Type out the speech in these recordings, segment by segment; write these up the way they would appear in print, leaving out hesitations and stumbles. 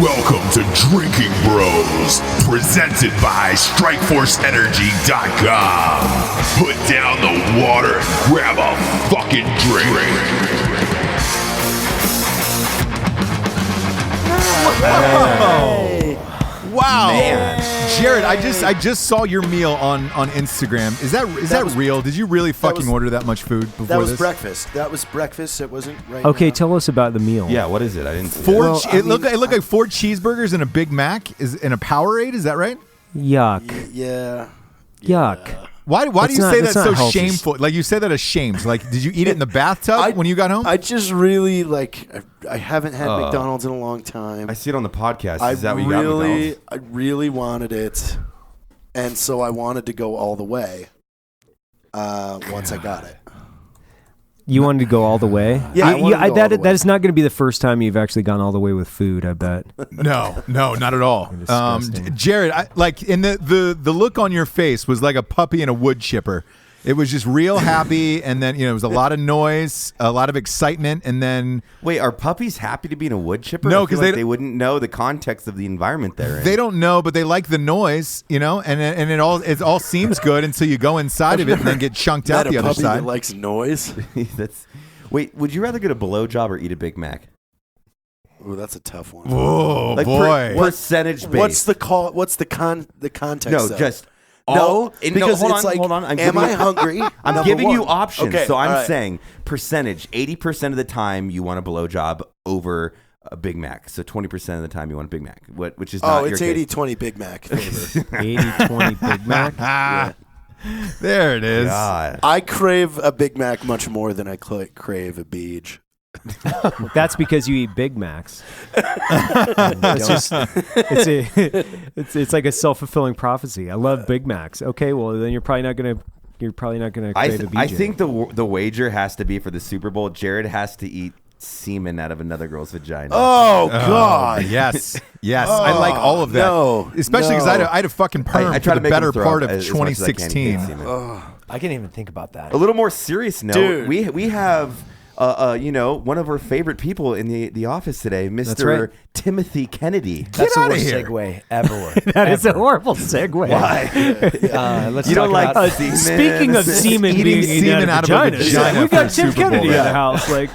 Welcome to Drinking Bros, presented by StrikeForceEnergy.com. Put down the water and grab a fucking drink. Hey. Wow, Man. Jared, I just saw your meal on Instagram. Is that real? Did you really fucking order that much food before this? That was breakfast. That was breakfast. It wasn't right Okay, now. tell us about the meal. Yeah, what is it? I didn't see It looked like 4 cheeseburgers and a Big Mac and a Powerade. Is that right? Yuck. Yeah. Yuck. Why do you say that that's so not healthy. shameful? Like you said that ashamed. Like, did you eat it in the bathtub when you got home? I just really I haven't had McDonald's in a long time. I see it on the podcast. Is that what you got, McDonald's? I really wanted it, and so I wanted to go all the way. Once I got it. You wanted to go all the way? Yeah, I wanted to go all the way. That is not going to be the first time you've actually gone all the way with food, I bet. No, not at all. Disgusting. Jared, and the look on your face was like a puppy in a wood chipper. It was just real happy, and then it was a lot of noise, a lot of excitement, and then Wait, are puppies happy to be in a wood chipper? No, I feel 'cause like they wouldn't know the context of the environment they're in. they don't know, but they like the noise, and it all seems good until you go inside of it and then get chunked out Met the a other puppy side. that likes noise. Wait, would you rather get a blowjob or eat a Big Mac? Ooh, that's a tough one. Whoa, Like boy! percentage based. What's the call? What's the context? No, though? just no, because because hold it's on, like, hold on. am I hungry? I'm Number giving you one. options. Okay, So I'm all right. saying percentage. 80% of the time you want a blowjob over a Big Mac. So 20% of the time you want a Big Mac. Which is not Oh, your it's case. 80-20 Big Mac favor. 80-20 Big Mac. Yeah. There it is. God. I crave a Big Mac much more than I crave a beach. That's because you eat Big Macs. It's like a self-fulfilling prophecy. I love Big Macs. Okay, well then you're probably not gonna crave a BJ. I think the wager has to be for the Super Bowl. Jared has to eat semen out of another girl's vagina. Oh God! Yes. I like all of that. No, especially because I had a fucking perm I try for to the make him better throw part up of as much as I can to get 2016. semen. I can't even think about that. A little more serious note. Dude. We have one of our favorite people in the office today, Mr. right. Timothy Kennedy. That's the outta worst here. segue ever. that is a horrible segue. Why? Let's You talk don't like about semen? Speaking of semen Eating being semen out of a vaginas, vagina we've for got the Tim Super Bowl. Kennedy in Yeah. the house. Like,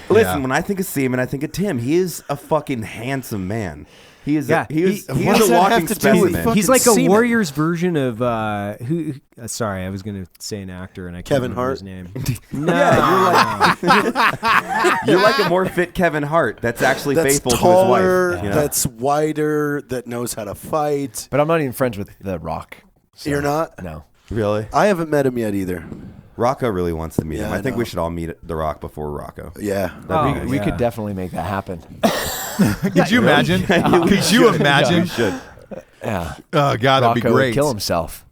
Listen, Yeah. when I think of semen, I think of Tim. He is a fucking handsome man. He is. Yeah. He is What a does that walking have to do with specimen. fucking he's like a semen? Warriors version of who? Sorry, I was going to say an actor and I can't Kevin remember Hart? his name. No, You're like a more fit Kevin Hart. That's actually That's faithful taller. to his wife. you know? That's wider. That knows how to fight. But I'm not even friends with The Rock. So, You're not? No. Really. I haven't met him yet either. Rocco really wants to meet Yeah, him. I I think know. we should all meet The Rock before Rocco. Yeah. We could definitely make that happen. Could you imagine? Could you imagine? We should. Yeah. Oh God, that'd be Rocco would great. kill himself.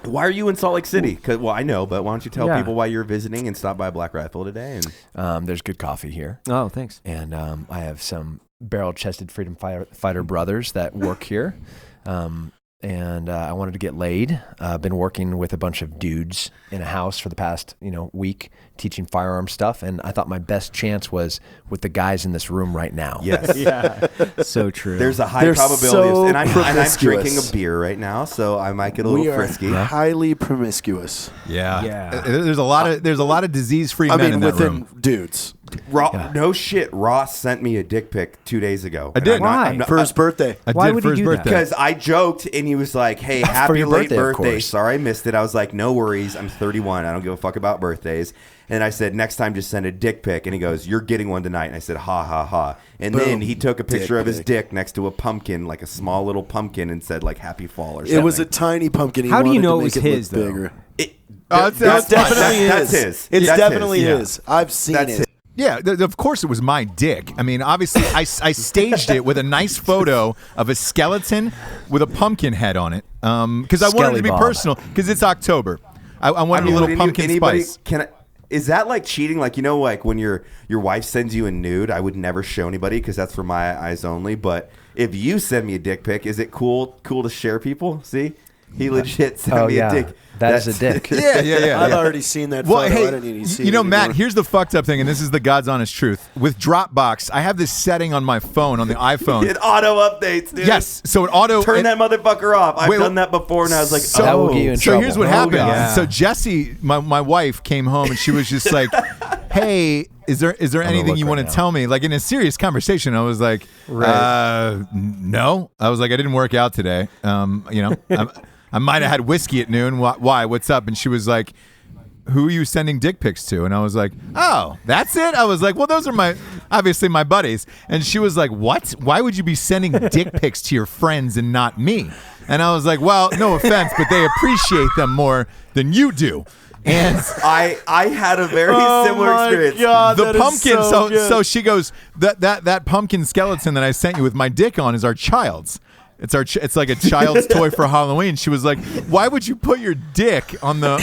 Why are you in Salt Lake City? Well, I know, but why don't you tell Yeah. people why you're visiting and stop by Black Rifle today? And There's good coffee here. Oh, thanks. And I have some barrel-chested freedom fighter brothers that work here. And I wanted to get laid. I've been working with a bunch of dudes in a house for the past week, teaching firearm stuff. And I thought my best chance was with the guys in this room right now. yes, Yeah, so true. there's a high They're probability, so and I'm promiscuous. drinking a beer right now, so I might get a little We are frisky. highly promiscuous. Yeah. There's a lot of disease-free I men mean, in that within room. dudes. No shit. Ross sent me a dick pic 2 days ago. I did. Why? For his birthday. I Why did would for he his do that? birthday. Because I joked and he was like, "Hey, happy your late birthday, of birthday." course. Sorry I missed it. I was like, "No worries. I'm 31. I don't give a fuck about birthdays." And I said, "Next time, just send a dick pic." And he goes, "You're getting one tonight." And I said, "Ha ha ha." And Boom. then he took a picture Dick of his pic. dick next to a pumpkin, like a small little pumpkin, and said like "Happy Fall" or something. It was a tiny pumpkin. He How do you wanted know to it was make it his, look though? bigger. That's Definitely that's his. his. It's That's definitely his, yeah. his. I've seen That's it. his. Yeah, of course it was my dick. I mean, obviously I staged it with a nice photo of a skeleton with a pumpkin head on it because I wanted it to be Skelly Bob. personal because it's October. I wanted a little pumpkin spice. Is that like cheating? Like, like when your wife sends you a nude, I would never show anybody because that's for my eyes only. But if you send me a dick pic, is it cool to share people? See? He legit sent me a dick. That is a dick. Yeah. I've already seen that Well, photo. hey, I don't need to see you know, it Matt, anymore. here's the fucked up thing, and this is the God's honest truth. With Dropbox, I have this setting on my phone, on the iPhone. It auto updates, dude. Yes, so it auto Turn that motherfucker off. I've Wait, done that before, and I was like, so, That will get you in so trouble. here's what Oh, happened. yeah. So Jessie, my wife, came home and she was just like, "Hey, is there anything look you right want to now. tell me?" Like in a serious conversation, I was like, "No." I was like, "I didn't work out today. I might have had whiskey at noon. Why? What's up?" And she was like, "Who are you sending dick pics to?" And I was like, "Oh, that's it?" I was like, "Well, those are obviously my buddies." And she was like, "What? Why would you be sending dick pics to your friends and not me?" And I was like, "Well, no offense, but they appreciate them more than you do." And I had a very similar experience. the pumpkin. So she goes, that pumpkin skeleton that I sent you with my dick on is our child's. It's like a child's toy for Halloween. She was like, "Why would you put your dick on the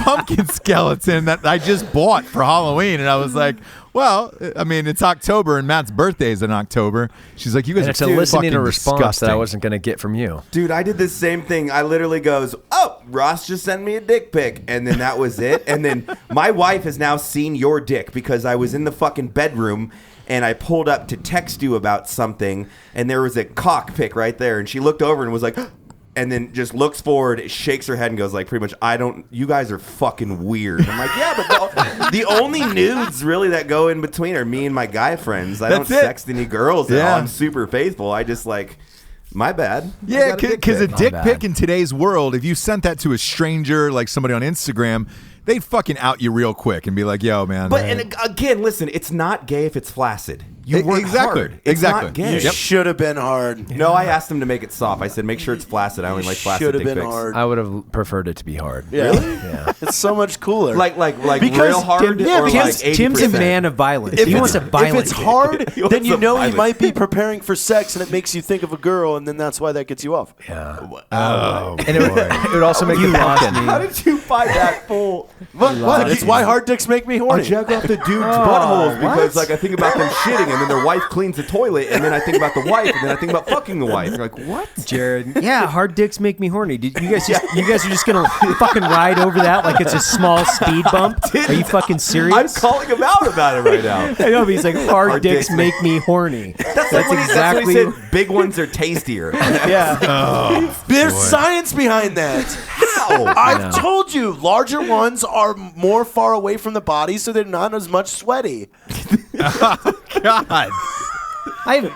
pumpkin skeleton that I just bought for Halloween?" And I was like, "Well, I mean, it's October and Matt's birthday is in October." She's like, "You guys And are it's a listening fucking a response disgusting." that I wasn't going to get from you. Dude, I did the same thing. I literally goes, "Oh, Ross just sent me a dick pic," and then that was it. And then my wife has now seen your dick because I was in the fucking bedroom and I pulled up to text you about something, and there was a cock pic right there, and she looked over and was like, and then just looks forward, shakes her head, and goes like, pretty much, you guys are fucking weird. I'm like, yeah, but the only nudes really that go in between are me and my guy friends. I That's don't it. sext any girls at all. Yeah. I'm super faithful. I just like, my bad. Yeah, because a dick bad. pic in today's world, if you sent that to a stranger, like somebody on Instagram, they'd fucking out you real quick and be like, "Yo, man." But and again, listen, it's not gay if it's flaccid. You work Exactly. hard. It's Exactly. not gay. You should have been hard. No, I asked him to make it soft. I said, make sure it's flaccid. I only like flaccid Should have dick been pics. hard. I would have preferred it to be hard. Yeah. Yeah. It's so much cooler. Like Because real hard Tim- yeah, or because like 80%? Tim's a man of violence. He wants a violent If it's hard, He wants then you a know he violent- might be preparing for sex, and it makes you think of a girl, and then that's why that gets you off. Yeah. Oh, And it would also make the pumpkin. How did you find that full? What? It's why hard dicks make me I horny. jack off the dude's buttholes because like I think about them shitting and then their wife cleans the toilet and then I think about the wife and then I think about fucking the wife. You're like, what? Jared. Yeah, hard dicks make me horny. You guys are just gonna fucking ride over that like it's a small speed bump? Are you fucking serious? I'm calling him out about it right now. I know, but he's like, hard Hard dicks dicks make me horny. That's what he said. Big ones are tastier. Yeah. There's science behind that. How? I've told you, larger ones are more far away from the body, so they're not as much sweaty. God. I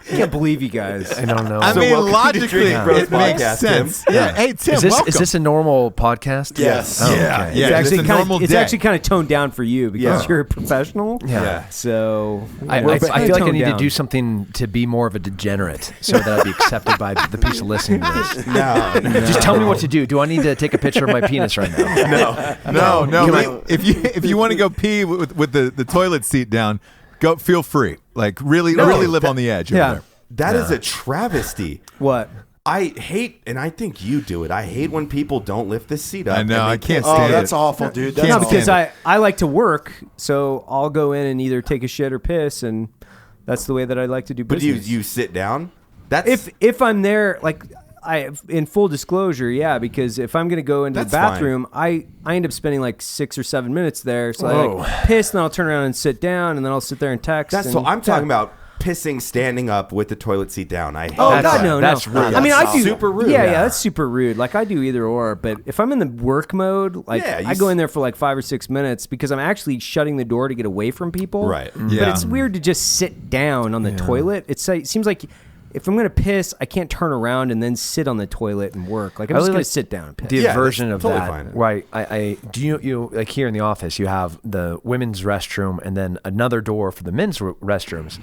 can't believe you guys. I don't know. I So mean, welcome to logically, Drinking Bros it makes podcast, sense. Tim. Yeah. Hey, Tim, is this welcome. is this a normal podcast? Yes. Oh, Yeah. okay. Yeah. It's it's a normal it's day. actually kind of toned down for you because Yeah. you're a professional. Yeah. So I we're feel like I toned need down. to do something to be more of a degenerate so that I'd be accepted by the people listening to this. No. Just tell me what to do. Do I need to take a picture of my penis right now? No. Can Like, I- if you want to go pee with the toilet seat down, go. Feel free. Like really live on the edge. Yeah. Over there. That is a travesty. What? I hate, and I think you do it. I hate when people don't lift this seat up. I know, and they I can't Oh, stand that's it. awful, dude. That's Can't No, awful. because stand I like to work, so I'll go in and either take a shit or piss, and that's the way that I like to do But business. you sit down. That's if I'm there, like in full disclosure, yeah, because if I'm gonna go into That's the bathroom, I end up spending like 6 or 7 minutes there. So I Whoa. like piss, and then I'll turn around and sit down, and then I'll sit there and text. That's and, what I'm talking yeah. about. Pissing standing up with the toilet seat down. I hate Oh that. God, no, that's no. rude. I mean, I do super rude. Yeah, Yeah. that's super rude. Like I do either or. But if I'm in the work mode, like Yeah, you I go in there for like 5 or 6 minutes because I'm actually shutting the door to get away from people. Right. But Yeah. it's weird to just sit down on the toilet. It seems like if I'm gonna piss, I can't turn around and then sit on the toilet and work. Like I'm I just really gonna like sit down and piss. The Yeah, version that's of totally that, fine. right? I do you like here in the office you have the women's restroom and then another door for the men's restrooms.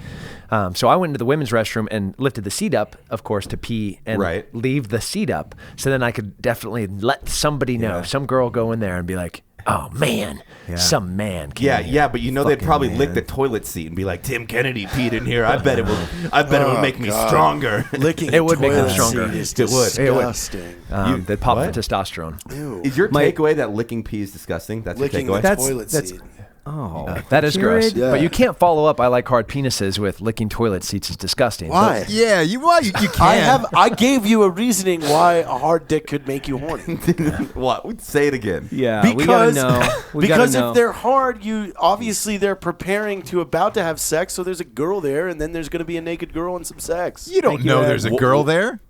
So I went into the women's restroom and lifted the seat up, of course, to pee and Right. leave the seat up. So then I could definitely let somebody know, some girl go in there and be like, "Oh man, some man." Came Yeah, in here." yeah, but you know they'd Fucking probably man. lick the toilet seat and be like, "Tim Kennedy peed in here. I bet it will. I bet it will make me God. stronger." Licking It would make them toilet stronger. seat is It would. It would. disgusting. They pop what? the testosterone. Ew. Is your My- takeaway that licking pee is disgusting? That's Licking your the takeaway. That's- toilet that's- seat. Oh, That is gross. Jared. Yeah. But you can't follow up I like hard penises with licking toilet seats is disgusting. Why? Yeah, you can. I gave you a reasoning why a hard dick could make you horny. What? Say it again. Yeah, Because, we gotta know. because if they're hard, obviously they're preparing to about to have sex. So there's a girl there, and then there's going to be a naked girl and some sex. You don't know there's a girl there.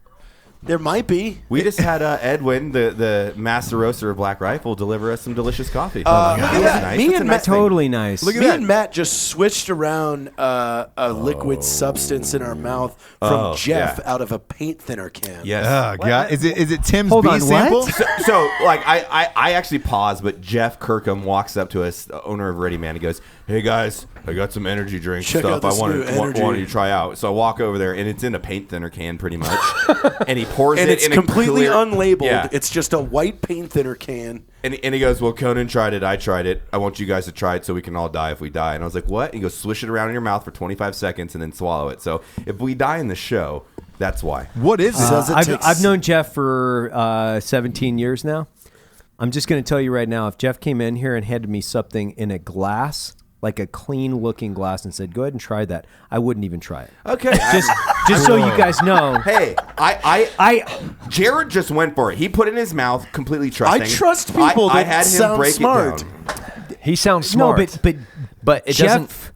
There might be. We just had Edwin, the master roaster of Black Rifle, deliver us some delicious coffee. Look at that. Nice. Me That's a and nice Matt thing. totally nice. Look at Me that. and Matt just switched around a liquid substance in our mouth from Jeff out of a paint thinner can. Yes. Oh god, is it Tim's Hold B on, sample? what? So like I actually paused, but Jeff Kirkham walks up to us, the owner of Ready Man. He goes, "Hey guys, I got some energy drink Check stuff out I this wanted new energy." wanted you to try out." So I walk over there, and it's in a paint thinner can, pretty much. And he pours And it it's in completely a clear, unlabeled. Yeah. It's just a white paint thinner can. And he goes, "Well, Conan tried it. I tried it. I want you guys to try it so we can all die if we die." And I was like, "What?" And he goes, "Swish it around in your mouth for 25 seconds and then swallow it. So if we die in the show, that's why." What is it? Says it takes- I've known Jeff for 17 years now. I'm just going to tell you right now, if Jeff came in here and handed me something in a glass, like a clean-looking glass, and said, "Go ahead and try that," I wouldn't even try it. Okay. Just so you guys know. Hey, Jared just went for it. He put it in his mouth, completely trusting. I trust people I that had him sound break smart. it down. He sounds smart. No, but it Jeff doesn't.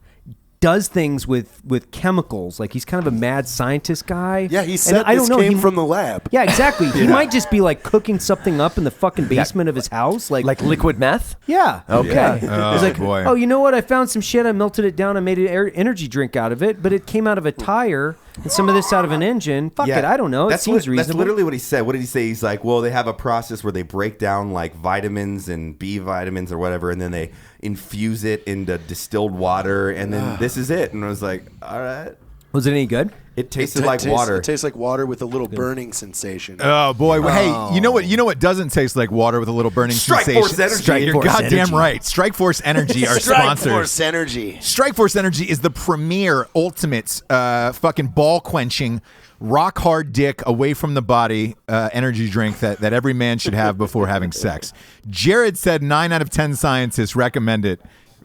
does things with chemicals. Like he's kind of a mad scientist guy. Yeah, he And said I this don't know, came he- from the lab. Yeah, exactly. He might just be like cooking something up in the fucking basement of his house. Like liquid meth? Yeah. Okay. Oh, It's like, boy. oh, you know what? I found some shit. I melted it down. I made an energy drink out of it, but it came out of a tire and some of this out of an engine. Fuck it. I don't know. It seems reasonable. That's literally what he said. What did he say? He's like, well, they have a process where they break down like vitamins and B vitamins or whatever, and then they infuse it into distilled water, and then this is it. And I was like, all right. Was it any good? It tasted like water. It tastes like water with a little burning sensation. Oh boy! Well, hey, you know what? You know what doesn't taste like water with a little burning Strike sensation? Force Energy. Strike You're Force goddamn Energy. right. Strike Force Energy are Strike sponsors. Force Energy. Strike Force Energy is the premier, ultimate, fucking ball quenching, rock hard dick away from the body energy drink that every man should have before having sex. Jared said 9 out of 10 scientists recommend it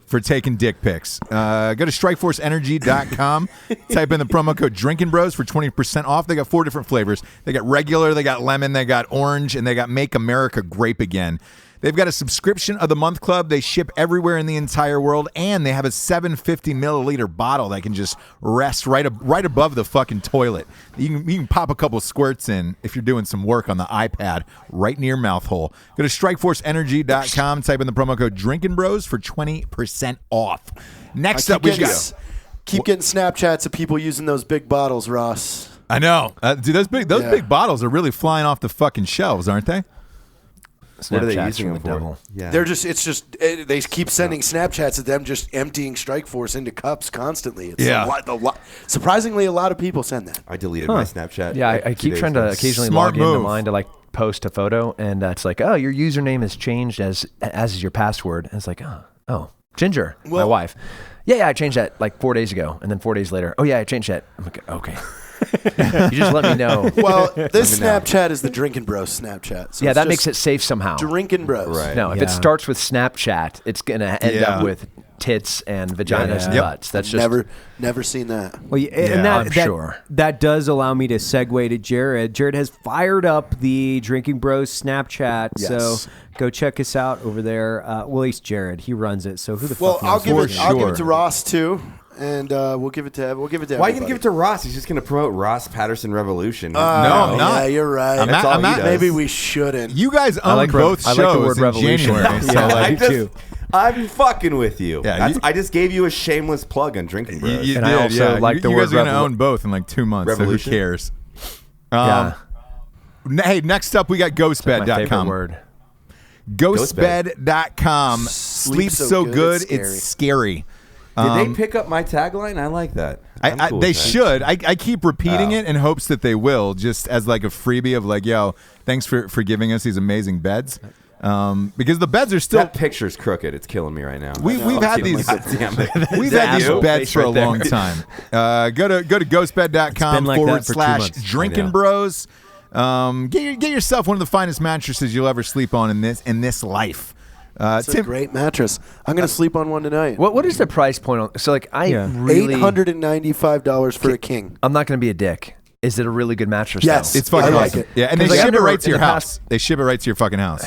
for taking dick pics. Go to strikeforceenergy.com. Type in the promo code Drinking Bros for 20% off. They got 4 different flavors. They got regular, they got lemon, they got orange, and they got Make America Grape Again. They've got a subscription of the month club. They ship everywhere in the entire world, and they have a 750 milliliter bottle that can just rest right above the fucking toilet. You can pop a couple squirts in if you're doing some work on the iPad right near your mouth hole. Go to strikeforceenergy.com. Type in the promo code Drinking Bros for 20% off. Next up, we've got. Keep getting Snapchats of people using those big bottles, Ross. I know, dude. Those big bottles are really flying off the fucking shelves, aren't they? What are they Snapchats using from them the for? devil. Yeah. They keep sending Snapchats of them just emptying Strike Force into cups constantly. It's Yeah. surprisingly, a lot of people send that. I deleted my Snapchat. Yeah, like I 2 keep days trying to ago. occasionally Smart log into move. mine to like post a photo, and it's like, oh, your username has changed as is your password. And it's like, oh, Ginger, my Well- wife. Yeah, I changed that like 4 days ago, and then 4 days later, oh yeah, I changed that. I'm like, okay. You just let me know. Well, this Let me know. Snapchat is the Drinking Bros Snapchat. So Yeah, it's that just makes it safe somehow. Drinking Bros. Right. No, if Yeah. it starts with Snapchat, it's gonna end Yeah. up with tits and vaginas and Yep. butts. That's just Never seen that. Well, yeah, and Yeah, I'm sure. that does allow me to segue to Jared. Jared has fired up the Drinking Bros Snapchat, Yes. so go check us out over there. Well, at least Jared, he runs it. So who the Well, fuck I'll knows? give for it. I'll give sure. it to Ross too, and we'll give it to. Why are you going to everybody. give it to Ross? He's just going to promote Ross Patterson Revolution. No, I'm not. Yeah, you're right. I'm not- Maybe we shouldn't. You guys own like both I like the shows word in revolution. January. So Yeah, like, I'm fucking with you. Yeah, That's- you- I just gave you a shameless plug on Drinking Bros. you And did, I also yeah. like the you word guys are going to revolu- own both in like 2 months. Revolution? So who cares? Yeah, Hey, next up we got my favorite ghostbed.com. word. Ghostbed.com. Sleep so good, it's scary. Did they pick up my tagline? I like that. I'm cool They with that. should. I keep repeating it in hopes that they will, just as like a freebie of like, yo, thanks for giving us these amazing beds. Because the beds are still. That picture's crooked. It's killing me right now. We've had these. Goddamn it. We've Is that had these you? beds Face for a right there. long time. Go to ghostbed.com been like that for 2 months. /Drinking I know. Bros. Get yourself one of the finest mattresses you'll ever sleep on in this life. It's a great mattress. I'm gonna sleep on one tonight. What is the price point on? So like I really $895 for a king. I'm not going to be a dick. Is it a really good mattress? Yes. though? It's fucking I like awesome. it. Yeah, and they 'Cause I ship it remember right to your in the house. They ship it right to your fucking house.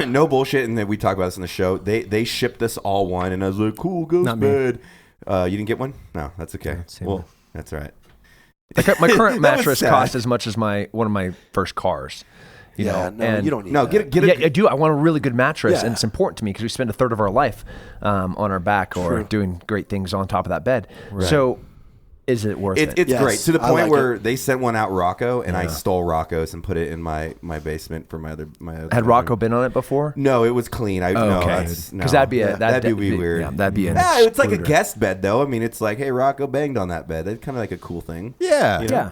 No bullshit, and then we talk about this in the show. They shipped us all one, and I was like, cool, ghost Not me. bed. You didn't get one? No, that's okay. Same Well, here. that's all right. My current That was mattress sad. cost as much as one of my first cars. You know, No, and you don't need No, that. get Yeah, I do. I want a really good mattress, Yeah. and it's important to me because we spend a third of our life on our back or True. doing great things on top of that bed. So, is it worth it? It's Yes, great to the I point like where it. they sent one out Rocco, and I stole Rocco's and put it in my basement for my other. Had Rocco been on it before? No, it was clean. I no, Okay, that's- because no. that'd be that'd be weird. Yeah, that'd be an Yeah, it's like a excluder. guest bed though. I mean, it's like, hey, Rocco banged on that bed. That's kind of like a cool thing. Yeah. You know? Yeah.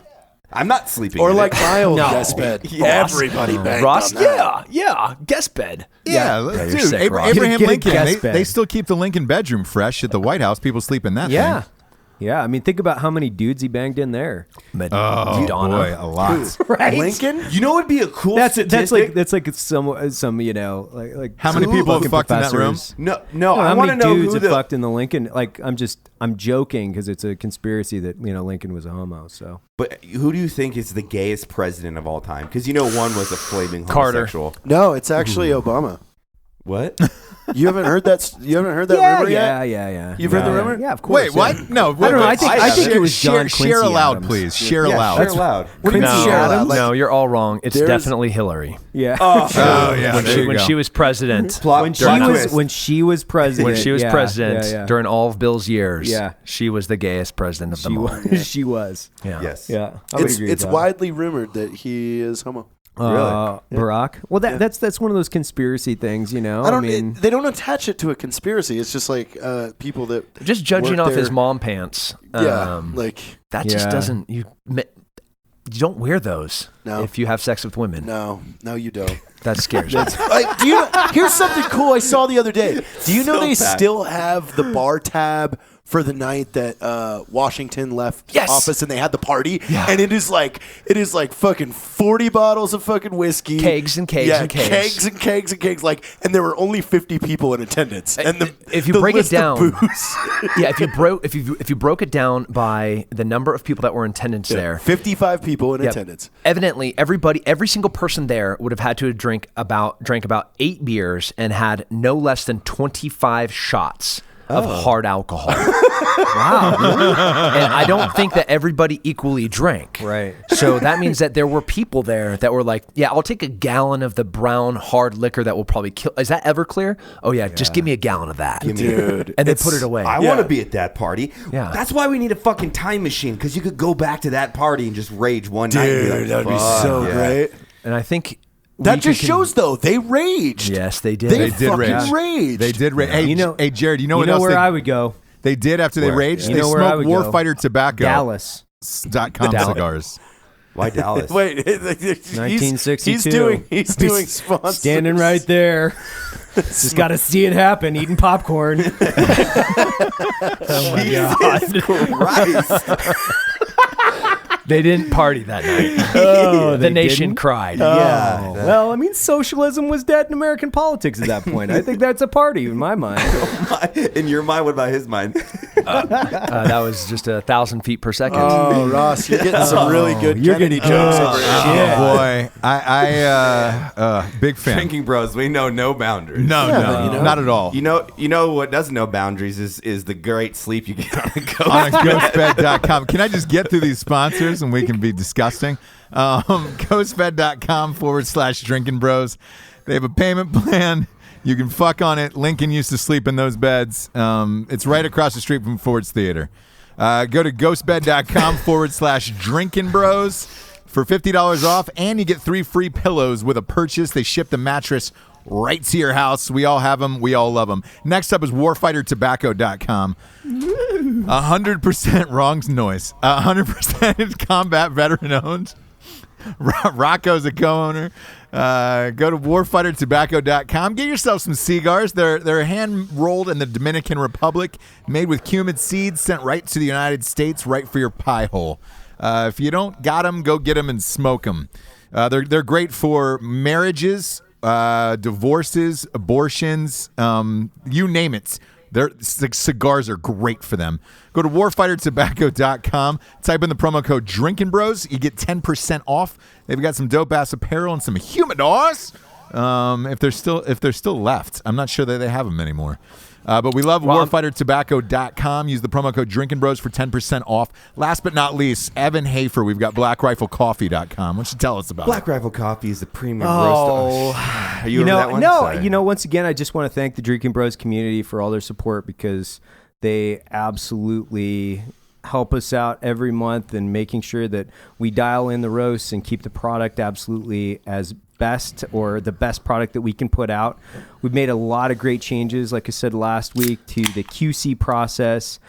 I'm not sleeping. Or in like it. my old No. guest bed. Yes. Everybody banged Ross, on that. yeah, guest bed. Yeah, you're dude. sick, Ross. Abraham Get a Lincoln. guest They bed. still keep the Lincoln bedroom fresh at the White House. People sleep in that Yeah. thing. Yeah, I mean, think about how many dudes he banged in there. Oh, Madonna. boy, a lot. Right? Lincoln? You know, it'd be a cool That's statistic. like some you know like How many two people have fucking fucked in that room? professors. no. I How want to many know dudes who have the. fucked in the Lincoln? Like I'm joking because it's a conspiracy that Lincoln was a homo. So But who do you think is the gayest president of all time? Because one was a flaming Carter. homosexual. No, it's actually Obama. What? You haven't heard that? You haven't heard that rumor yet? yeah. You've heard the rumor? Yeah, of course. Wait, what? No, I don't know. I think share, it was John share Quincy aloud, Adams. please. Share Yeah, aloud. share loud. What do you mean No, share that? Like, no, you're all wrong. It's There's- definitely Hillary. Yeah. Oh, Oh, yeah. When there she, you when go. she was president. Plot when she plot was twist. when she was president. When she was yeah, president yeah. during all of Bill's years, Yeah. she was the gayest president of them She all. was. She was. Yeah. Yes. Yeah. I would agree with it's that. widely rumored that he is homo. Barack. Well, that's one of those conspiracy things, I I mean, they don't attach it to a conspiracy. It's just like people that Just judging work off his there. mom pants. Yeah, like that just Yeah. doesn't you don't wear those No. if you have sex with women. no, you don't. That scares me. Like, here's something cool I saw the other day. Do you know So they bad. still have the bar tab for the night that Washington left Yes. office and they had the party? Yeah. And it is like fucking 40 bottles of fucking whiskey. Kegs and kegs yeah, and kegs. kegs and kegs and kegs. Like, and there were only 50 people in attendance. And if you the break it list of down, booze. yeah, if you broke it down by the number of people that were in attendance there, 55 people in yep, attendance. evidently every single person there would have had to drank about 8 beers and had no less than 25 shots of hard alcohol. Wow. And I don't think that everybody equally drank. Right. So that means that there were people there that were like, yeah, I'll take a gallon of the brown hard liquor that will probably kill. Is that Everclear? Oh, yeah, just give me a gallon of that. Dude. And then put it away. I want to be at that party. Yeah. That's why we need a fucking time machine, because you could go back to that party and just rage one night. And be like, Dude, that would be "Fuck, so yeah." great. And I think That we just could- shows, though, they raged. Yes, they did. They did fucking rage. raged. They did rage. Hey, hey, Jared, you know what you know else where they, I would go? they did after they raged? You They know where I smoked would go? Warfighter Tobacco. Dallas.com cigars. Why Dallas? Wait, 1962. He's doing sponsors. Standing right there. Just got to see it happen, eating popcorn. Oh my God. Christ. They didn't party that night. Oh, The they nation didn't? cried. Yeah. Well, I mean, socialism was dead in American politics at that point. I think that's a party in my mind. In your mind, what about his mind? That was just 1,000 feet per second. Oh, Ross, you're getting some really good Kennedy jokes over here. Oh, boy. I big fan. Drinking bros, we know no boundaries. No, not at all. You know what doesn't know boundaries is the great sleep you get on a ghost. On ghostbed.com. Can I just get through these sponsors and we can be disgusting? Ghostbed.com/drinking bros. They have a payment plan. You can fuck on it. Lincoln used to sleep in those beds. It's right across the street from Ford's Theater. Go to ghostbed.com/drinking bros for $50 off, and you get 3 free pillows with a purchase. They ship the mattress right to your house. We all have them. We all love them. Next up is warfightertobacco.com. 100% wrong noise. 100% combat veteran owned. Rocco's a co-owner. Go to warfightertobacco.com. Get yourself some cigars. They're hand rolled in the Dominican Republic, made with cumin seeds, sent right to the United States, right for your pie hole. If you don't got them, go get them and smoke them. They're great for marriages, divorces, abortions, you name it. Their cigars are great for them. Go to warfightertobacco.com. Type in the promo code Drinkin' Bros. You get 10% off. They've got some dope ass apparel and some humidors. If they're still left, I'm not sure that they have them anymore. But we love warfightertobacco.com. Use the promo code Drinkin' Bros for 10% off. Last but not least, Evan Hafer. We've got blackriflecoffee.com. Why don't you tell us about Black it? Rifle Coffee is the premium roast. Are you over that one? No, Sorry. once again, I just want to thank the Drinkin' Bros community for all their support because they absolutely help us out every month and making sure that we dial in the roasts and keep the product absolutely as best or the best product that we can put out. We've made a lot of great changes, like I said last week, to the QC process.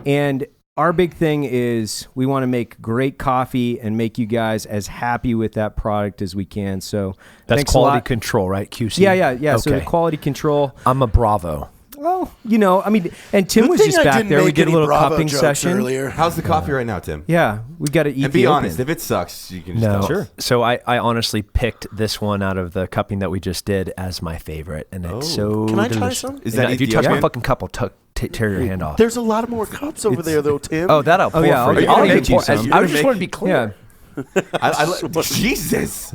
And our big thing is we want to make great coffee and make you guys as happy with that product as we can. So That's thanks a quality lot. control, right? QC? Yeah. Okay. So the quality control. I'm a Bravo. Well, and Tim Good was thing just I back didn't there. We make did a any little Bravo cupping jokes session earlier. How's the coffee right now, Tim? Yeah, we got to eat. And be the honest, open. if it sucks, you can just No. tell us. So I honestly picked this one out of the cupping that we just did as my favorite, and it's so Can I try delicious. some? Is that if you touch my Ethiopian? fucking cup, I'll tear your hand off. There's a lot more cups over there, though, Tim. Oh, that I'll pour yeah, for I'll- you. I'll I'll make make you you some. some. You're I gonna just make- want to be clear. Jesus.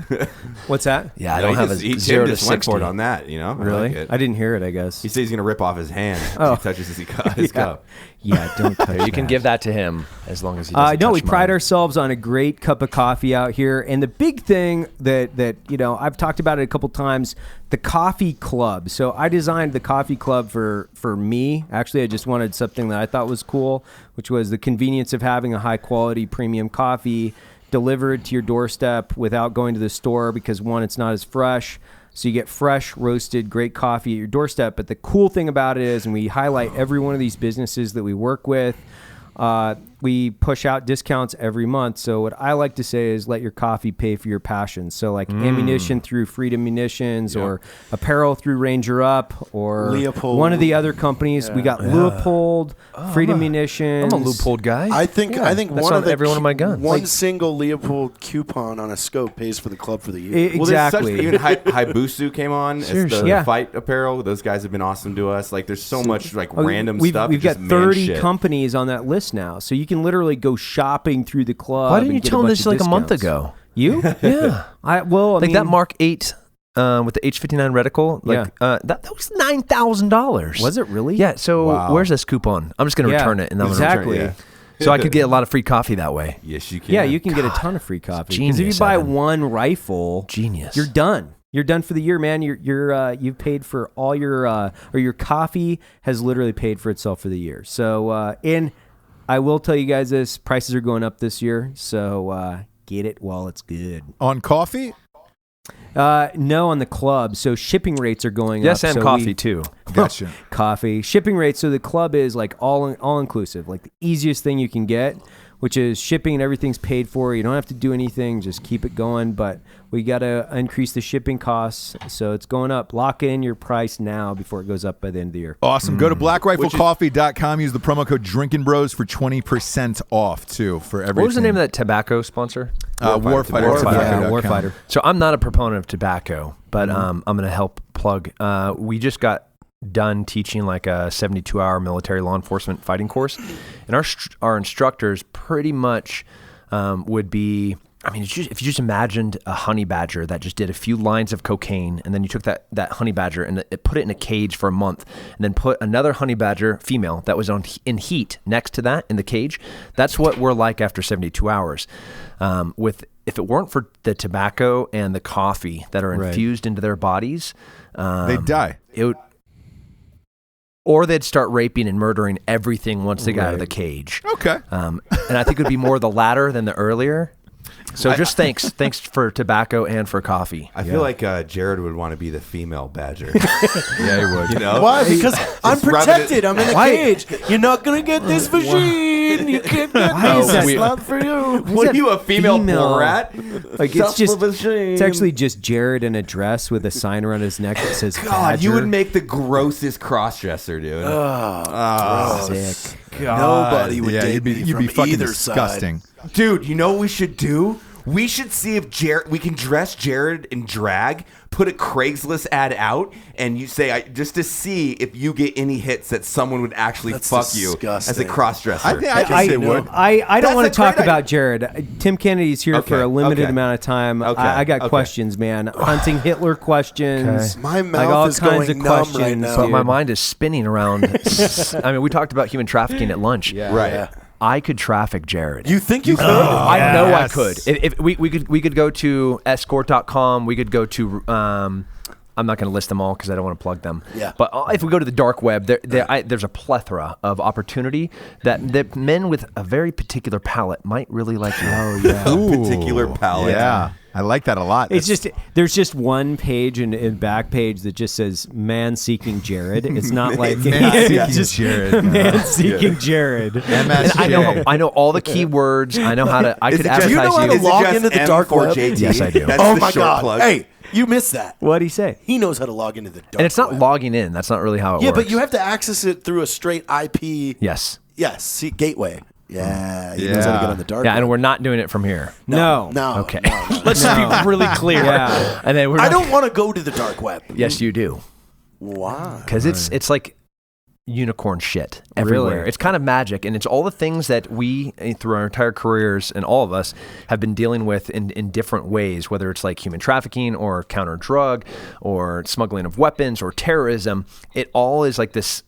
What's that? Yeah, I don't have a Tim 0 to just went 60. for it on that, you know? I Really? like it. I didn't hear it, I guess. He says he's going to rip off his hand if Oh. he touches his cup. Yeah, don't touch You can that. give that to him as long as he doesn't No, touch we pride mine. ourselves on a great cup of coffee out here. And the big thing that I've talked about it a couple times, the coffee club. So I designed the coffee club for me. Actually, I just wanted something that I thought was cool, which was the convenience of having a high quality premium coffee delivered to your doorstep without going to the store because, one, it's not as fresh. So you get fresh, roasted, great coffee at your doorstep. But the cool thing about it is, and we highlight every one of these businesses that we work with, we push out discounts every month. So what I like to say is let your coffee pay for your passion. So like ammunition through Freedom Munitions or apparel through Ranger Up or Leopold. one of the other companies. We got Leopold, Freedom Munitions. I'm a Loophole guy. I think That's one on of the every one of my guns. One single Leopold coupon on a scope pays for the club for the year. Well, there's such, Exactly. even Hayabusa came on. It's Seriously. the Yeah. fight apparel. Those guys have been awesome to us. Like, there's so much like random we've, stuff. We've got just man 30 shit. companies on that list now. So you can literally go shopping through the club. Why didn't and you get tell a him bunch this of like a month discounts. ago? You? Yeah. I Like mean, that Mark 8 with the H59 reticle. Like, that was $9,000. Was it really? Yeah. So Wow. where's this coupon? I'm just going to Yeah, return it. And I'm exactly. Yeah. So I could get a lot of free coffee that way. Yes, you can. Yeah, you can get a ton of free coffee. Because if genius, you buy Evan. one rifle, Genius. you're done. You're done for the year, man. You've paid for all your or your coffee has literally paid for itself for the year. So and I will tell you guys this: prices are going up this year. So get it while it's good. On coffee? No, on the club. So shipping rates are going Yes, up. and So coffee too. Gotcha. Coffee shipping rates. So the club is like all inclusive, like the easiest thing you can get, which is shipping and everything's paid for. You don't have to do anything, just keep it going. But we got to increase the shipping costs, so it's going up. Lock in your price now before it goes up by the end of the year. Awesome. Go to blackriflecoffee.com. Use the promo code Drinkin' Bros for 20% off, too, for everything. What was the name of that tobacco sponsor? Warfighter. Yeah, Warfighter. So I'm not a proponent of tobacco, but I'm going to help plug. We just got done teaching like a 72-hour military law enforcement fighting course, and our instructors pretty much would be. I mean, if you just imagined a honey badger that just did a few lines of cocaine, and then you took that honey badger and put it in a cage for a month, and then put another honey badger, female, that was in heat next to that in the cage. That's what we're like after 72 hours. If it weren't for the tobacco and the coffee that are infused into their bodies, They'd die. or they'd start raping and murdering everything once they got out of the cage. Okay. And I think it would be more the latter than the earlier. So just thanks for tobacco and for coffee. I feel like Jared would want to be the female badger. Yeah, he would. You know? Why? Because I'm rather protected. I'm in a cage. You're not gonna get this machine. You can't get this. That's not for you. What are you, a female poor rat? Like it's just Self-machine. it's actually just Jared in a dress with a sign around his neck that says God, you Badger. would make the grossest cross-dresser, dude. Sick. Nobody would date me you'd from be fucking either disgusting. Dude, you know what we should do? We should see if we can dress Jared in drag, put a Craigslist ad out, and you say just to see if you get any hits that someone would actually fuck you as a cross-dresser. I think I can say would. I don't want to That's a great talk about Jared. Tim Kennedy's here for a limited amount of time. I got questions, man. Hunting Hitler questions. My like mouth all is kinds going of numb questions. right now. But my mind is spinning around. I mean, we talked about human trafficking at lunch. Right. I could traffic Jared. You think you could? I know I Yes. could. If we could go to escort.com. We could go to. I'm not going to list them all because I don't want to plug them. Yeah. But if we go to the dark web, there's a plethora of opportunity that men with a very particular palate might really like. Oh yeah. Particular palette. Yeah. I like that a lot. It's just there's just one page in back page that just says "man seeking Jared." It's not like Man it's seeking Jared. man seeking Jared. MSJ. I know all the keywords. I know how to. I Is could it just- advertise you know how to Is it log just into the dark web? M4JT? Yes, I do. That's Oh the my short God! plug. Hey, you missed that. What'd he say? He knows how to log into the dark And it's not web. logging in. That's not really how it Yeah, works. but you have to access it through a straight IP. Yes. Yes, see, gateway. Yeah, he knows Yeah. how to get on the dark Yeah, web. and we're not doing it from here. No. No. Okay. no. Let's just be really clear. Yeah. And then we're I not- don't want to go to the dark web. Yes, you do. Why? Because it's like unicorn shit everywhere. Really? It's kind of magic, and it's all the things that we, through our entire careers, and all of us have been dealing with in different ways, whether it's like human trafficking or counter drug or smuggling of weapons or terrorism. It all is like this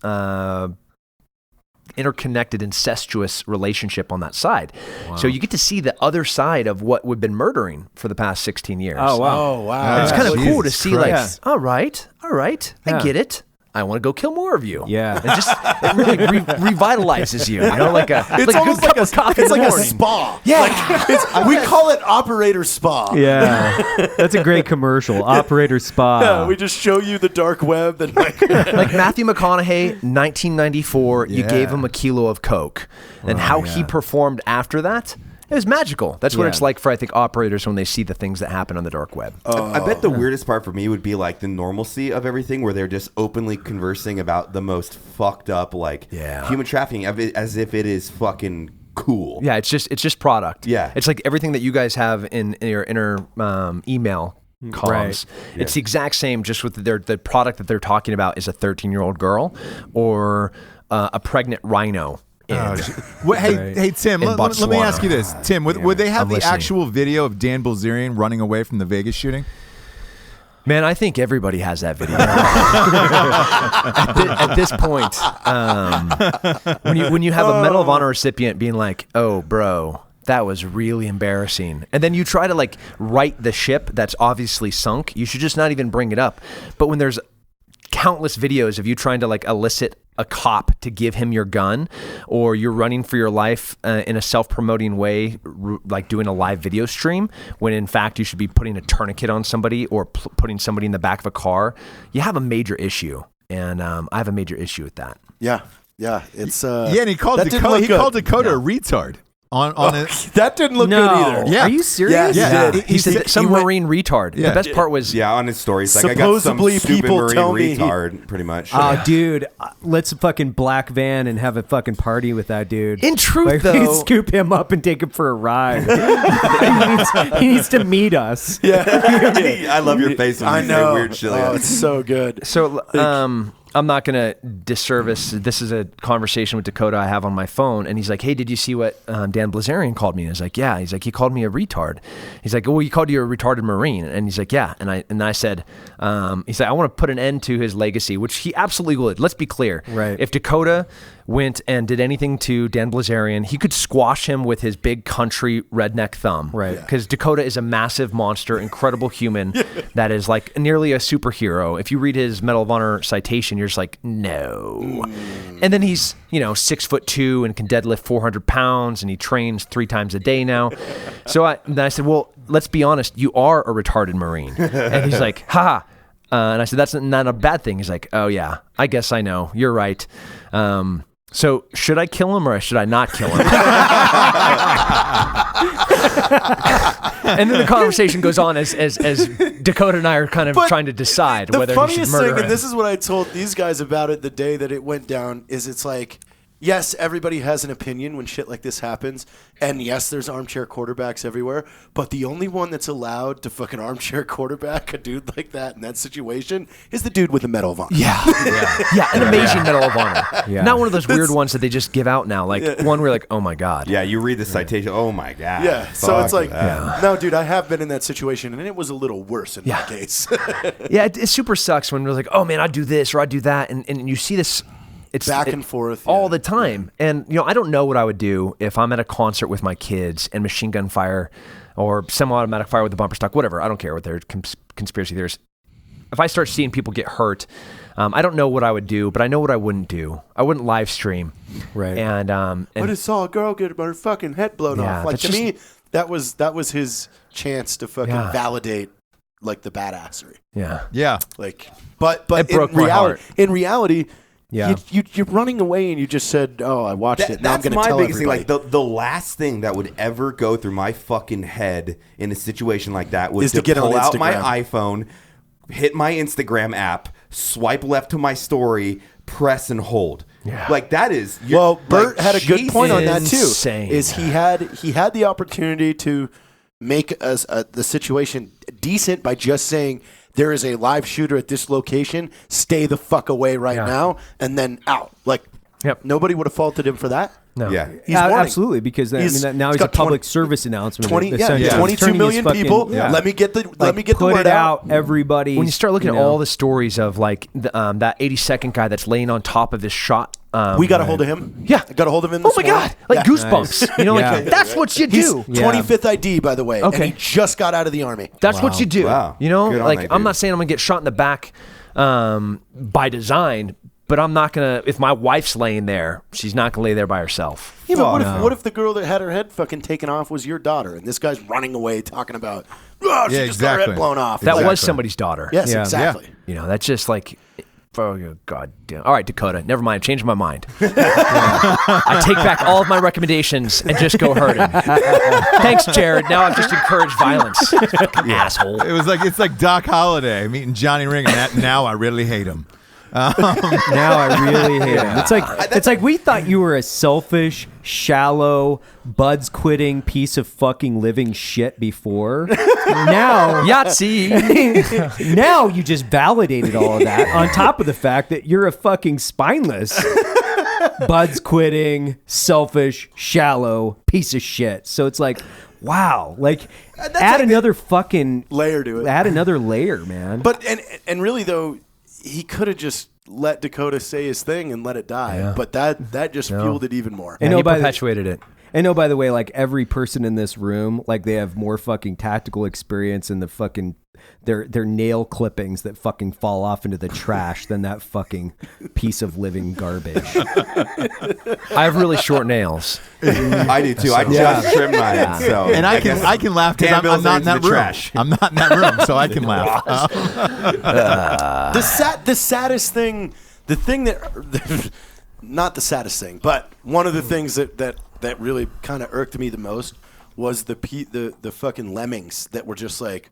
interconnected, incestuous relationship on that side. So you get to see the other side of what we've been murdering for the past 16 years. Oh wow. Oh wow. Yeah. It's kind of cool to Jesus see, Christ. like, all right, I Yeah. get it. I want to go kill more of you. Yeah. And just it really revitalizes you. You know, like a It's like almost a good cup of coffee it's in the like a morning. spa. Yeah. Like, we call it Operator Spa. Yeah, that's a great commercial. Operator Spa. Yeah, we just show you the dark web and like Like Matthew McConaughey, 1994. You Yeah. gave him a kilo of coke, and how he performed after that. It was magical. That's what Yeah. it's like for, I think, operators when they see the things that happen on the dark web. I bet the weirdest part for me would be like the normalcy of everything, where they're just openly conversing about the most fucked up, like human trafficking, as if it is fucking cool. Yeah, it's just product. Yeah. It's like everything that you guys have in your inner email columns. Right. It's the exact same, just with the product that they're talking about is a 13-year-old girl or a pregnant rhino. Hey, Tim, In let me Botswana. ask you this. Tim, would they have I'm the listening. actual video of Dan Bilzerian running away from the Vegas shooting? Man, I think everybody has that video. at this point, when you have a Medal of Honor recipient being like, "Oh, bro, that was really embarrassing," and then you try to like right the ship that's obviously sunk, you should just not even bring it up. But when there's countless videos of you trying to like elicit a cop to give him your gun, or you're running for your life in a self-promoting way, like doing a live video stream, when in fact you should be putting a tourniquet on somebody or putting somebody in the back of a car, you have a major issue. And I have a major issue with that. yeah. It's Yeah, and he called that didn't Dakota. look He good. called Dakota a retard on it. That didn't look No. good either. Yeah. Are you serious? Yeah. He said some he went- Marine retard. Yeah. The best part was Yeah, on his stories, like I got some Supposedly stupid people Marine tell me he- retard, pretty much. Oh, dude, let's fucking black van and have a fucking party with that dude. In truth, Like, though- scoop him up and take him for a ride. he needs to meet us. I love your face when I you know. say weird shit like Oh, that. it's so good. So, I'm not going to disservice. This is a conversation with Dakota I have on my phone. And he's like, "Hey, did you see what Dan Bilzerian called me?" And I was like, "Yeah." He's like, "He called me a retard." He's like, "Oh, he called you a retarded Marine." And he's like, "Yeah." And I said, he's like, "I want to put an end to his legacy," which he absolutely would. Let's be clear. Right. If Dakota went and did anything to Dan Bilzerian, he could squash him with his big country redneck thumb. Right. Because Dakota is a massive monster, incredible human that is like nearly a superhero. If you read his Medal of Honor citation, you're just like, no. And then he's, 6'2" and can deadlift 400 pounds and he trains 3 times a day now. So then I said, well, let's be honest, you are a retarded Marine. And he's like, haha. And I said, that's not a bad thing. He's like, oh yeah, I guess I know. You're right. So should I kill him or should I not kill him? And then the conversation goes on as Dakota and I are kind of But trying to decide The whether he should funniest murder thing, him. and this is what I told these guys about it the day that it went down, is it's like, yes, everybody has an opinion when shit like this happens. And yes, there's armchair quarterbacks everywhere. But the only one that's allowed to fucking armchair quarterback a dude like that in that situation is the dude with the Medal of Honor. Yeah. An amazing Medal of Honor. Yeah. Not one of those weird ones that they just give out now. Like one where you're like, oh my God. Yeah, you read the citation. Oh my God. Yeah, so it's like, that. no, dude, I have been in that situation, and it was a little worse in my case. Yeah, it super sucks when we're like, oh man, I'd do this or I'd do that. And you see this. It's Back and forth. all the time. And, I don't know what I would do if I'm at a concert with my kids and machine gun fire or semi-automatic fire with the bumper stock, whatever. I don't care what they're conspiracy theories. If I start seeing people get hurt, I don't know what I would do, but I know what I wouldn't do. I wouldn't live stream. Right. And I just saw a girl get her fucking head blown Yeah, off. Like, that's to me, that was his chance to fucking validate, like, the badassery. yeah. Yeah. Like, but It broke my heart. in reality, Yeah. you're running away and you just said, "Oh, I watched it." Now I'm That's going to my tell biggest everybody. thing. Like the last thing that would ever go through my fucking head in a situation like that was Is to get on pull out my Instagram. iPhone, hit my Instagram app, swipe left to my story, press and hold. Yeah. Like that is. Well, Bert had a good point on that too. Insane. Is he had the opportunity to make the situation decent by just saying there is a live shooter at this location. Stay the fuck away right now, and then out. Like, nobody would have faulted him for that. No. Yeah. He's warning. Absolutely, because now he's a got public service announcement. 22 Turning million his fucking- people. yeah. Let me get the Put word it out, everybody. When you start looking at know. all the stories of like that 82nd guy that's laying on top of this shot. We got a hold of him. Yeah. I got a hold of him. Oh This my morning. God. Like Yeah. goosebumps. Like that's what you He's do. 25th ID, by the way. And Okay. he just got out of the army. That's what you do. Wow. Good on Like that I'm dude. not saying I'm gonna get shot in the back by design, but I'm not gonna. If my wife's laying there, she's not gonna lay there by herself. Yeah, but what if the girl that had her head fucking taken off was your daughter, and this guy's running away talking about, oh, she just got her head exactly. blown off. That Exactly. was somebody's daughter. Yes, Yeah. exactly. That's just like. Oh, God damn. All right, Dakota. Never mind. Changed my mind. I take back all of my recommendations and just go hurting. Thanks, Jared. Now I've just encouraged violence. Asshole. It's like Doc Holliday meeting Johnny Ring, and now I really hate him. Now I really hate him. It's like we thought you were a selfish, shallow, buds quitting piece of fucking living shit before. Now Yahtzee. now you just validated all of that on top of the fact that you're a fucking spineless, buds quitting, selfish, shallow piece of shit. So it's like, wow, like add another fucking layer to it. Add another layer, man. But and really though, he could have just let Dakota say his thing and let it die. Yeah. But that just fueled it even more. And know, he by the- perpetuated it. And by the way, like every person in this room, like they have more fucking tactical experience in the fucking their nail clippings that fucking fall off into the trash than that fucking piece of living garbage. I have really short nails. I do too. I just trimmed mine. So And I can laugh because Dan I'm not in Bilzerian's that in the room. trash. I'm not in that room, so I can laugh. The saddest thing, the thing that, not the saddest thing, but one of the things that really kind of irked me the most was the fucking lemmings that were just like,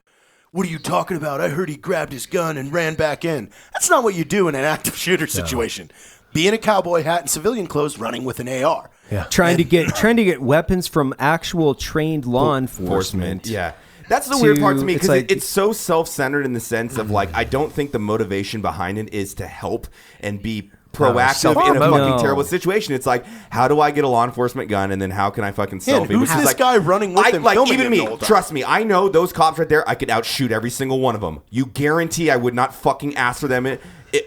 what are you talking about? I heard he grabbed his gun and ran back in. That's not what you do in an active shooter situation. Be in a cowboy hat and civilian clothes running with an AR. Yeah. trying to get weapons from actual trained law enforcement. Yeah. That's the weird part to me it's because like- it's so self-centered in the sense of like I don't think the motivation behind it is to help and be proactive in a self-promote. fucking No. terrible situation. It's like, how do I get a law enforcement gun and then how can I fucking Yeah, selfie? and who's Which is this like, guy running with him like filming even him me, the whole time? trust me, I know those cops right there, I could outshoot every single one of them. You guarantee I would not fucking ask for them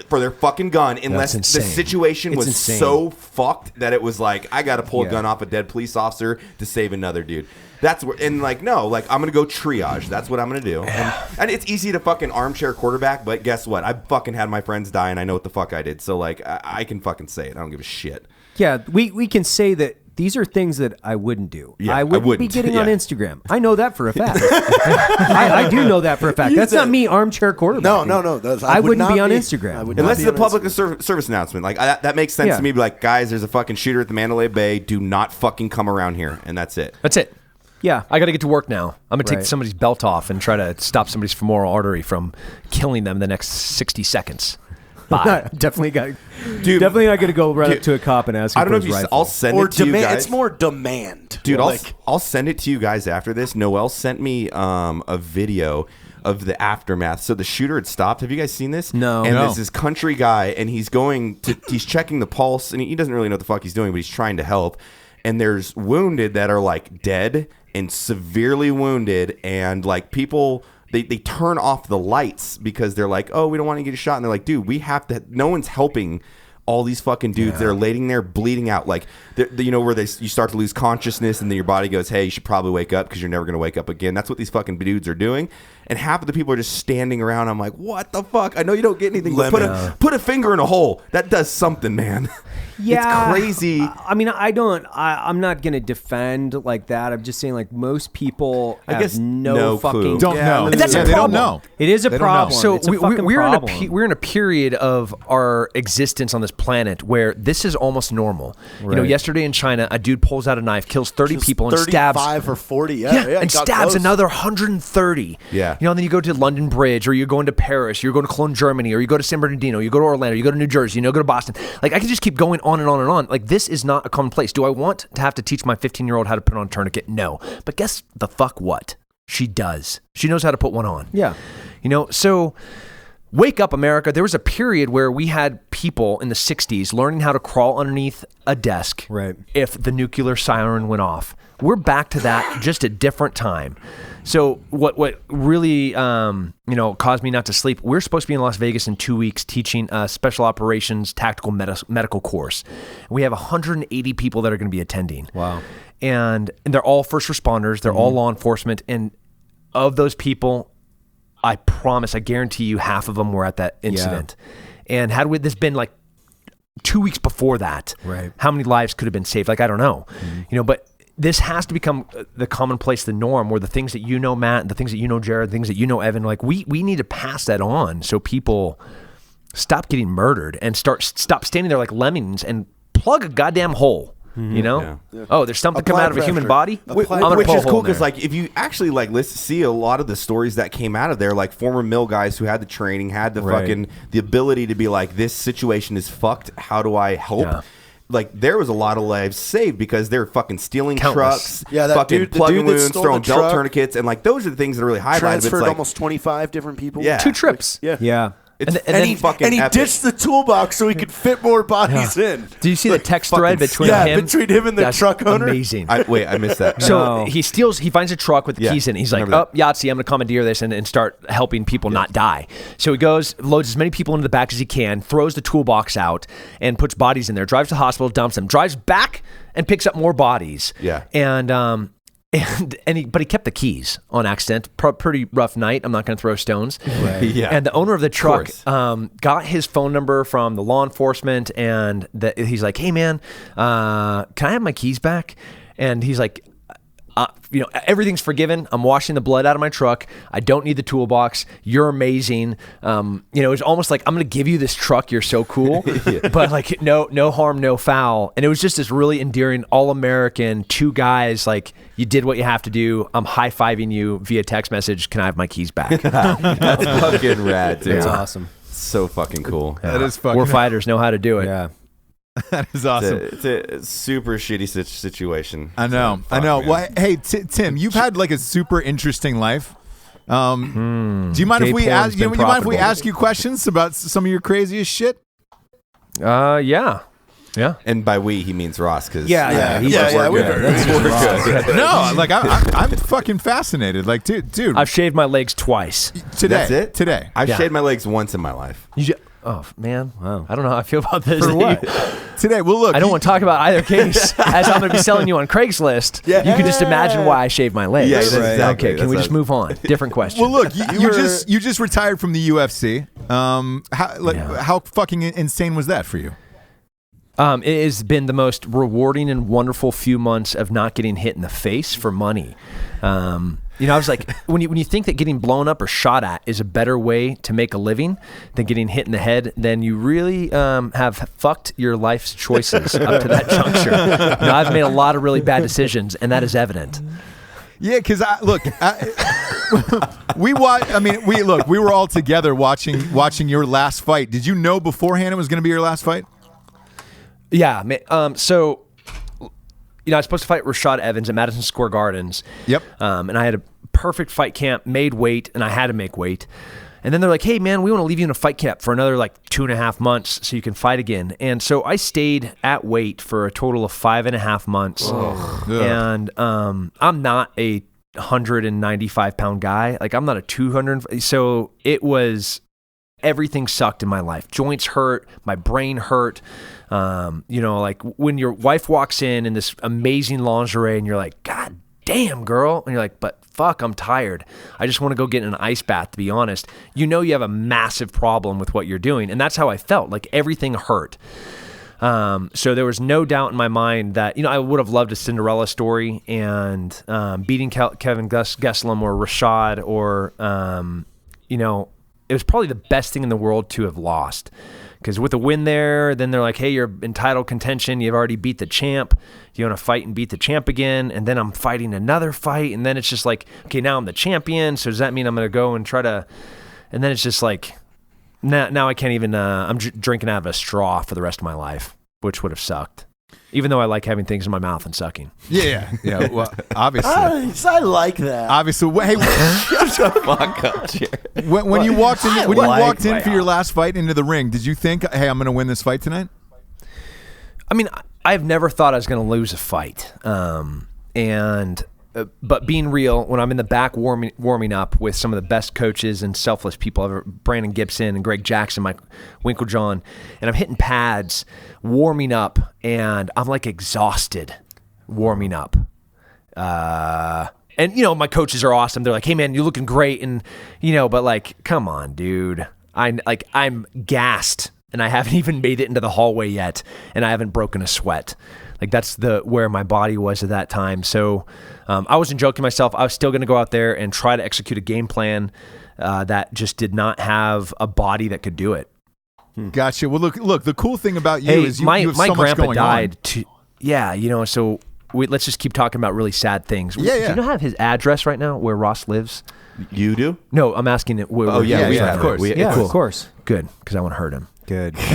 for their fucking gun unless the insane. situation It's was insane. so fucked that it was like, I got to pull a Yeah. gun off a dead police officer to save another dude. That's where, and like, no, like I'm going to go triage. That's what I'm going to do. And it's easy to fucking armchair quarterback, but guess what? I fucking had my friends die and I know what the fuck I did. So like, I can fucking say it. I don't give a shit. Yeah, we can say that these are things that I wouldn't do. Yeah, I I wouldn't be wouldn't. getting on Yeah. Instagram. I know that for a fact. I do know that for a fact. That's not me armchair quarterback. No. I would wouldn't not be on Instagram. I would Unless not it's a be on public Instagram. service announcement. Like that makes sense Yeah. to me. Be like, guys, there's a fucking shooter at the Mandalay Bay. Do not fucking come around here. And that's it. That's it. Yeah. I got to get to work now. I'm going to take Right. somebody's belt off and try to stop somebody's femoral artery from killing them the next 60 seconds. Bye. Definitely got. Dude, Definitely not going to go right up to a cop and ask him I don't for know if his you. rifle. I'll send Or it to you demand. guys. It's more demand, Dude, Like, I'll send it to you guys after this. Noelle sent me a video of the aftermath. So the shooter had stopped. Have you guys seen this? No. And No. there's this country guy, and he's checking the pulse, and he doesn't really know what the fuck he's doing, but he's trying to help. And there's wounded that are like dead and severely wounded, and like people. They turn off the lights because they're like, oh, we don't want to get a shot. And they're like, dude, we have to. No one's helping all these fucking dudes that are laying there bleeding out. Like, you know, where you start to lose consciousness and then your body goes, hey, you should probably wake up because you're never going to wake up again. That's what these fucking dudes are doing. And half of the people are just standing around. I'm like, what the fuck? I know you don't get anything, but put a finger in a hole. That does something, man. Yeah, It's crazy. I mean, I'm not going to defend like that. I'm just saying, like, most people have guess no no fucking clue. Don't know. That's a they don't problem. know. It is a They don't know. problem. So It's a fucking problem. we're in a period of our existence on this planet where this is almost normal. You know, Right. yesterday in China, a dude pulls out a knife, kills 30 just people, and 35 stabs or 40. Yeah, Yeah, and got stabs close. another 130. Yeah. You know, and then you go to London Bridge, or you're going to Paris, you're going to Cologne, Germany, or you go to San Bernardino, you go to Orlando, you go to New Jersey, you know, go to Boston. Like, I can just keep going on and on and on. Like, this is not a common place. Do I want to have to teach my 15-year-old how to put on a tourniquet? No. But guess the fuck what? She does. She knows how to put one on. Yeah. You know, so wake up, America. There was a period where we had people in the 60s learning how to crawl underneath a desk Right. if the nuclear siren went off. We're back to that, just a different time. So what really caused me not to sleep, we're supposed to be in Las Vegas in 2 weeks teaching a special operations tactical medical course. We have 180 people that are going to be attending. Wow. And they're all first responders. They're all law enforcement. And of those people, I promise, I guarantee you half of them were at that incident. And had this been like 2 weeks before that, Right. how many lives could have been saved? Like, I don't know. You know, but this has to become the commonplace, the norm, where the things that you know, Matt, and the things that you know, Jared, the things that you know, Evan, like we need to pass that on so people stop getting murdered and stop standing there like lemmings and plug a goddamn hole. You know? Yeah. Oh, there's something Apply coming out of a human pressure. body? Which I'm gonna Which pull a is hole cool in there. because, like, if you actually see a lot of the stories that came out of there, like former mill guys who had the training, had the Right. fucking the ability to be like, this situation is fucked. How do I help? Yeah. Like, there was a lot of lives saved because they're fucking stealing Countless. trucks, Yeah, that fucking dude- the plugging dude that wounds, stole throwing the belt truck, tourniquets, and like those are the things that are really highlighted. But transferred it's like, almost 25 different people. Yeah. 2 trips. Yeah. Yeah. it's And then- fucking And he epic. ditched the toolbox so he could fit more bodies in. Do you see the text thread fucking- between Yeah, him? between him and the That's truck owner? Amazing. I missed that. So No. he finds a truck with the Yeah, keys in it. He's like, remember oh, Yahtzee, I'm going to commandeer this and start helping people not die. So he goes, loads as many people into the back as he can, throws the toolbox out and puts bodies in there, drives to the hospital, dumps them, drives back and picks up more bodies. Yeah. But he kept the keys on accident. Pretty rough night. I'm not going to throw stones. Yeah. And the owner of the truck course. got his phone number from the law enforcement, and he's like, "Hey man, can I have my keys back?" And he's like, everything's forgiven. I'm washing the blood out of my truck. I don't need the toolbox. You're amazing. It's almost like I'm going to give you this truck. You're so cool, but like no harm, no foul. And it was just this really endearing, all-American, 2 guys. Like, you did what you have to do. I'm high-fiving you via text message. Can I have my keys back? That's fucking rad, dude. That's awesome. So fucking cool. That is fucking. We're fighters, know how to do it. Yeah. That is awesome. It's a super shitty situation. I know. So, I know. man. Well, hey, Tim, you've had like a super interesting life. Do you mind Gay if we porn's ask? You been mind if we profitable. ask you questions about some of your craziest shit? Yeah. And by we, he means Ross. Cause Yeah, we're good. No, like I'm fucking fascinated. Like, dude, I've shaved my legs twice. today, That's it? today. I've Yeah. shaved my legs once in my life. Oh man, Wow. I don't know how I feel about this. For what? Today, well, look, I don't want to talk about either case, as I'm going to be selling you on Craigslist. Yeah. You can just imagine why I shaved my legs. Yeah, that's exactly. Okay, can we That's just move on? Different question. Well, look, you just retired from the UFC. How fucking insane was that for you? It has been the most rewarding and wonderful few months of not getting hit in the face for money. I was like, when you think that getting blown up or shot at is a better way to make a living than getting hit in the head, then you really have fucked your life's choices up to that juncture. I've made a lot of really bad decisions, and that is evident. Yeah, because we watch. I mean, we were all together watching your last fight. Did you know beforehand it was going to be your last fight? Yeah, man. So, I was supposed to fight Rashad Evans at Madison Square Gardens. Yep. And I had a perfect fight camp, made weight, and I had to make weight. And then they're like, hey, man, we want to leave you in a fight camp for another 2.5 months so you can fight again. And so I stayed at weight for a total of 5.5 months. And I'm not a 195-pound guy. I'm not a 200. So it was, everything sucked in my life. Joints hurt. My brain hurt. When your wife walks in this amazing lingerie and you're like, God damn, girl. And you're like, but fuck, I'm tired. I just want to go get in an ice bath, to be honest. You have a massive problem with what you're doing. And that's how I felt. Everything hurt. So there was no doubt in my mind that, I would have loved a Cinderella story and beating Kevin Gastelum or Rashad or, it was probably the best thing in the world to have lost. Because with a win there, then they're like, hey, you're in title contention. You've already beat the champ. Do you want to fight and beat the champ again? And then I'm fighting another fight. And then it's just like, okay, now I'm the champion. So does that mean I'm going to go and try to... And then it's just like, now I can't even... I'm drinking out of a straw for the rest of my life, which would have sucked. Even though I like having things in my mouth and sucking. Yeah. Well, obviously. I like that. Obviously. Hey, Shut the fuck up, Jared. when you walked in for your last fight into the ring, did you think, hey, I'm going to win this fight tonight? I mean, I've never thought I was going to lose a fight. But being real, when I'm in the back warming up with some of the best coaches and selfless people ever, Brandon Gibson and Greg Jackson, Mike Winklejohn, and I'm hitting pads, warming up, and I'm exhausted warming up. And my coaches are awesome. They're like, hey man, you're looking great. And, but come on, dude. I'm gassed and I haven't even made it into the hallway yet. And I haven't broken a sweat. That's where my body was at that time. So I wasn't joking myself. I was still going to go out there and try to execute a game plan that just did not have a body that could do it. Gotcha. Well, look. The cool thing about you is you have so much going died on. So let's just keep talking about really sad things. Yeah. Do you have his address right now where Ross lives? You do? No, I'm asking it. Oh yeah, we have, of course. Of course. Good, because I want to hurt him. Good. And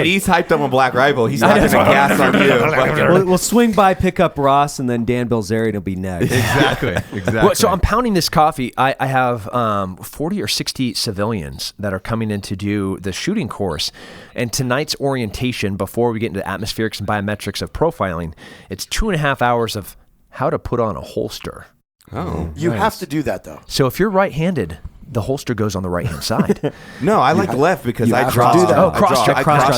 he's hyped up on Black Rifle. He's not going to gas on you. We'll swing by, pick up Ross, and then Dan Bilzerian will be next. Exactly. Well, so I'm pounding this coffee. I have 40 or 60 civilians that are coming in to do the shooting course. And tonight's orientation, before we get into atmospherics and biometrics of profiling, it's 2.5 hours of how to put on a holster. Oh, You have to do that, though. So if you're right-handed, the holster goes on the right-hand side. no, I like left because you I have draw. to do that. Oh, cross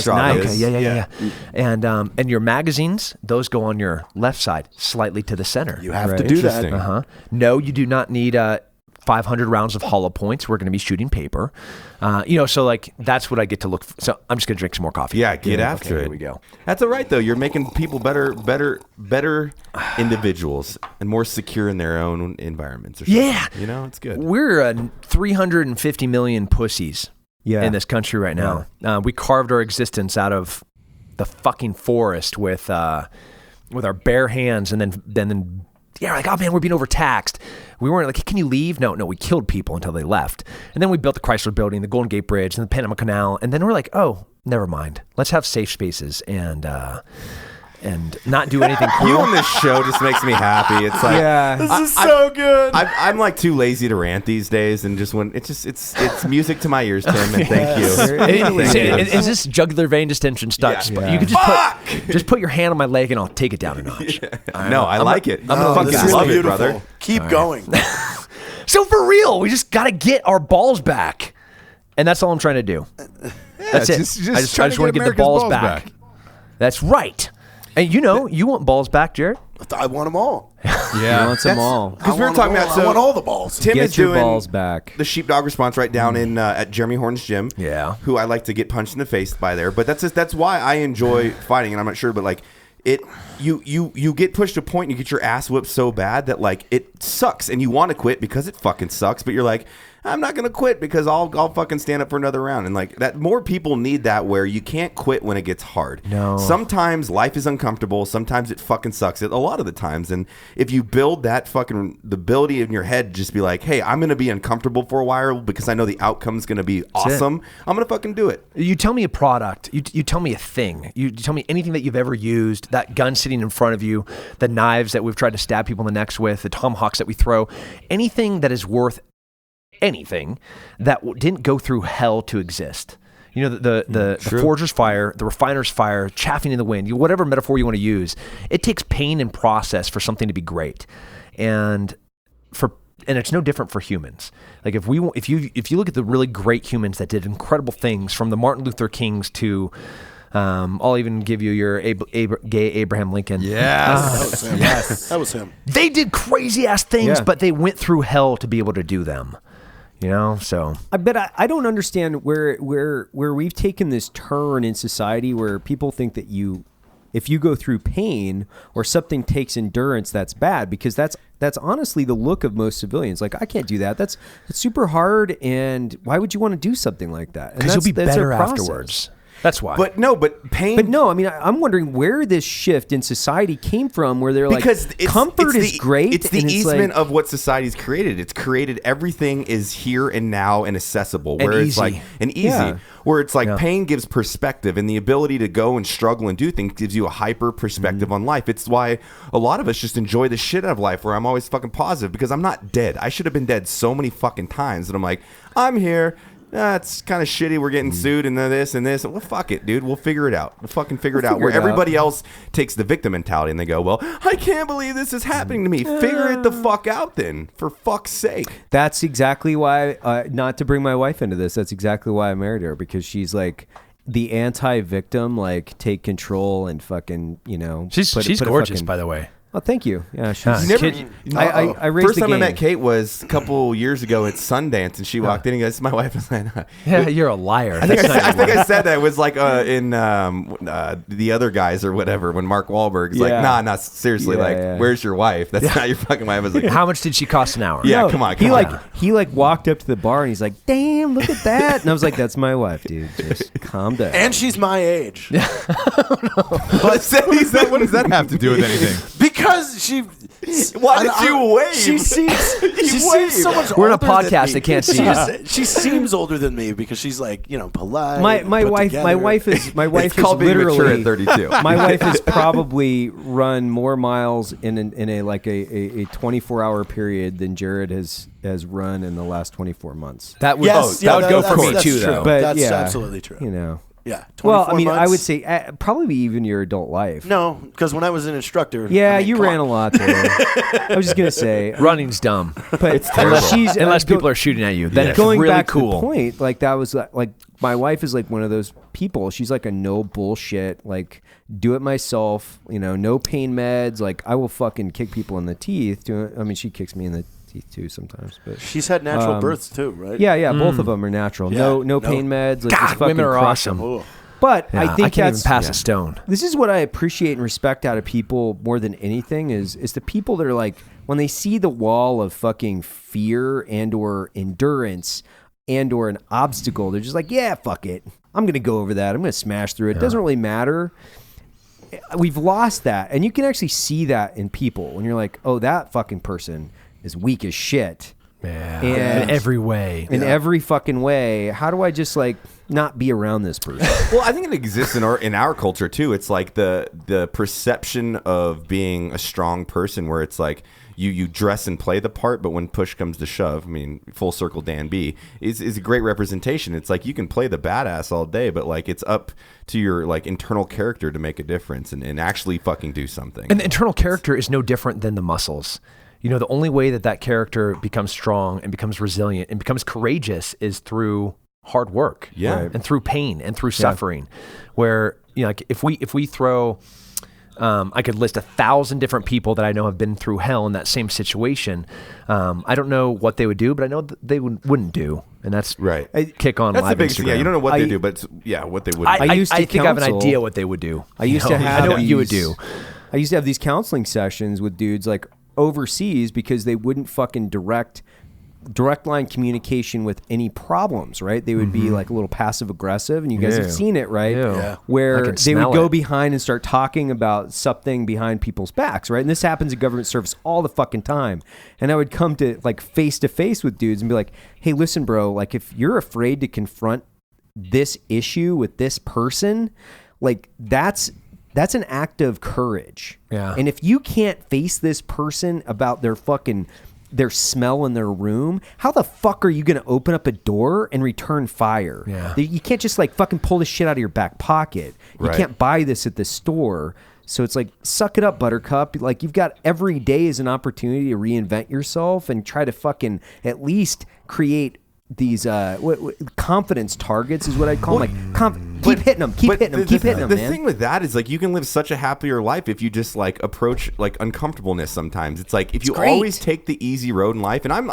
draw. Nice. Okay, yeah. And your magazines, those go on your left side, slightly to the center. You have to do that. Interesting. No, you do not need 500 rounds of hollow points. We're going to be shooting paper. So that's what I get to look for. So I'm just going to drink some more coffee. Yeah, get after it. Here we go. That's all right though. You're making people better individuals and more secure in their own environments. Or something. Yeah, it's good. We're 350 million pussies in this country right now. We carved our existence out of the fucking forest with our bare hands, and then. Yeah, we're like, oh man, we're being overtaxed. We weren't like, can you leave? No, we killed people until they left. And then we built the Chrysler Building, the Golden Gate Bridge, and the Panama Canal. And then we're like, oh, never mind. Let's have safe spaces and not do anything cool. You on this show just makes me happy. It's like, This is so good. I'm too lazy to rant these days, and just when it's music to my ears, Tim. And thank you. Is this jugular vein distension stuff? Yeah. You could just put your hand on my leg and I'll take it down a notch. No, I like it. I'm gonna fucking this is love it, beautiful. brother. Keep going. So for real, we just got to get our balls back, and that's all I'm trying to do. That's it. I just want to get the balls back. That's right. And you want balls back, Jared? I want them all. Yeah. He wants them all. Because we were talking about. I want all the balls. Tim Get is your doing balls back. the sheepdog response right down in at Jeremy Horn's gym. Yeah. Who I like to get punched in the face by there, but that's why I enjoy fighting, and I'm not sure, but you get pushed to a point, and you get your ass whipped so bad that it sucks, and you want to quit because it fucking sucks, but you're like, I'm not gonna quit because I'll fucking stand up for another round. And like that, more people need that, where you can't quit when it gets hard. No. Sometimes life is uncomfortable. Sometimes it fucking sucks. It a lot of the times. And if you build that fucking the ability in your head, to just be like, hey, I'm gonna be uncomfortable for a while because I know the outcome's gonna be awesome. I'm gonna fucking do it. You tell me a product, you tell me a thing, you tell me anything that you've ever used, that gun sitting in front of you, the knives that we've tried to stab people in the necks with, the tomahawks that we throw, anything that is worth anything that didn't go through hell to exist. You know, the forger's fire, the refiner's fire, chaffing in the wind, whatever metaphor you want to use, it takes pain and process for something to be great. And it's no different for humans. Like if you look at the really great humans that did incredible things, from the Martin Luther Kings to I'll even give you your gay Abraham Lincoln. Yes. That was him. They did crazy ass things, but they went through hell to be able to do them. You know, so I don't understand where we've taken this turn in society where people think that if you go through pain or something takes endurance, that's bad, because that's honestly the look of most civilians. Like, I can't do that. That's super hard, and why would you want to do something like that? Because you'll be better afterwards. That's why. But pain. But no, I mean, I'm wondering where this shift in society came from, where they're because like, comfort is great. It's the easement of what society's created. It's created everything is here and now and accessible. Where it's like easy. Where it's like pain gives perspective, and the ability to go and struggle and do things gives you a hyper perspective on life. It's why a lot of us just enjoy the shit out of life, where I'm always fucking positive because I'm not dead. I should have been dead so many fucking times that I'm like, I'm here. It's kind of shitty. We're getting sued and this and this. Well, fuck it, dude. We'll figure it out. We'll fucking figure it out. Where everybody else takes the victim mentality and they go, well, I can't believe this is happening to me. Figure it the fuck out then, for fuck's sake. That's exactly why, not to bring my wife into this, that's exactly why I married her, because she's like the anti-victim, like take control and fucking, you know. She's gorgeous, by the way. Oh, thank you. Yeah, she's I raised first time I met Kate was a couple years ago at Sundance, and she walked in and goes, "My wife is like, yeah, you're a liar." I think I said that. It was like in The Other Guys or whatever, when Mark Wahlberg's like, "Nah, seriously, where's your wife? That's not your fucking wife." I was like, "How much did she cost an hour?" Yeah, no, come on. He walked up to the bar and he's like, "Damn, look at that!" And I was like, "That's my wife, dude. Just calm down." And she's my age. What does that have to do with anything? Because she. Why did you wave? She seems so much older. We're in a than podcast. me. They can't see you. She seems older than me because she's like, you know, polite. My wife is it's called being mature at 32. My wife has probably run more miles in a 24-hour period than Jared has run in the last 24 months. That would go for me too, though. But that's yeah, absolutely true. You know. Yeah. Well, I mean, months. I would say probably even your adult life. No, because when I was an instructor. Yeah, you ran a lot there. I was just gonna say running's dumb, but it's terrible. unless people are shooting at you. Then it's going really back cool. to the point, like that was like my wife is like one of those people. She's like a no bullshit, like do it myself. You know, no pain meds. Like I will fucking kick people in the teeth. I mean, she kicks me in the teeth too sometimes, but she's had natural births too, right? Yeah, both of them are natural. Yeah, no pain meds. Like, God, just fucking women are crush awesome. them. But Yeah, I think I can't that's even pass a stone. This is what I appreciate and respect out of people more than anything is the people that are like, when they see the wall of fucking fear and or endurance and or an obstacle, they're just like, yeah, fuck it. I'm going to go over that. I'm going to smash through it. It doesn't really matter. We've lost that. And you can actually see that in people when you're like, oh, that fucking person is weak as shit. Yeah. And in every way. In every fucking way. How do I just like not be around this person? Well, I think it exists in our culture too. It's like the perception of being a strong person, where it's like you dress and play the part, but when push comes to shove, I mean, full circle Dan B is a great representation. It's like you can play the badass all day, but like it's up to your like internal character to make a difference and actually fucking do something. And the internal character is no different than the muscles. You know, the only way that character becomes strong and becomes resilient and becomes courageous is through hard work, and through pain and through suffering. Where, you know, like if we throw, I could list 1,000 different people that I know have been through hell in that same situation. I don't know what they would do, but I know that they wouldn't do, and that's right. Kick on that's live the biggest Instagram. thing. Yeah, you don't know what they do, but what they would. I think I have an idea what they would do. I used to have. I know what you would do. I used to have these counseling sessions with dudes like overseas because they wouldn't fucking direct direct line communication with any problems, right? They would be like a little passive aggressive, and you guys have seen it, right? Yeah. Where I can they would smell go it. behind and start talking about something behind people's backs, right? And this happens in government service all the fucking time. And I would come to like face to face with dudes and be like, hey, listen, bro, like if you're afraid to confront this issue with this person, like that's an act of courage. Yeah. And if you can't face this person about their smell in their room, how the fuck are you going to open up a door and return fire? Yeah. You can't just like fucking pull this shit out of your back pocket. You Right. can't buy this at the store. So it's like, suck it up, Buttercup. Like, you've got every day as an opportunity to reinvent yourself and try to fucking at least create these confidence targets is what I'd call them. Like, keep hitting them, keep hitting them, keep hitting them, The man. thing with that is like you can live such a happier life if you just like approach like uncomfortableness. Sometimes it's like if you great. always take the easy road in life, and I'm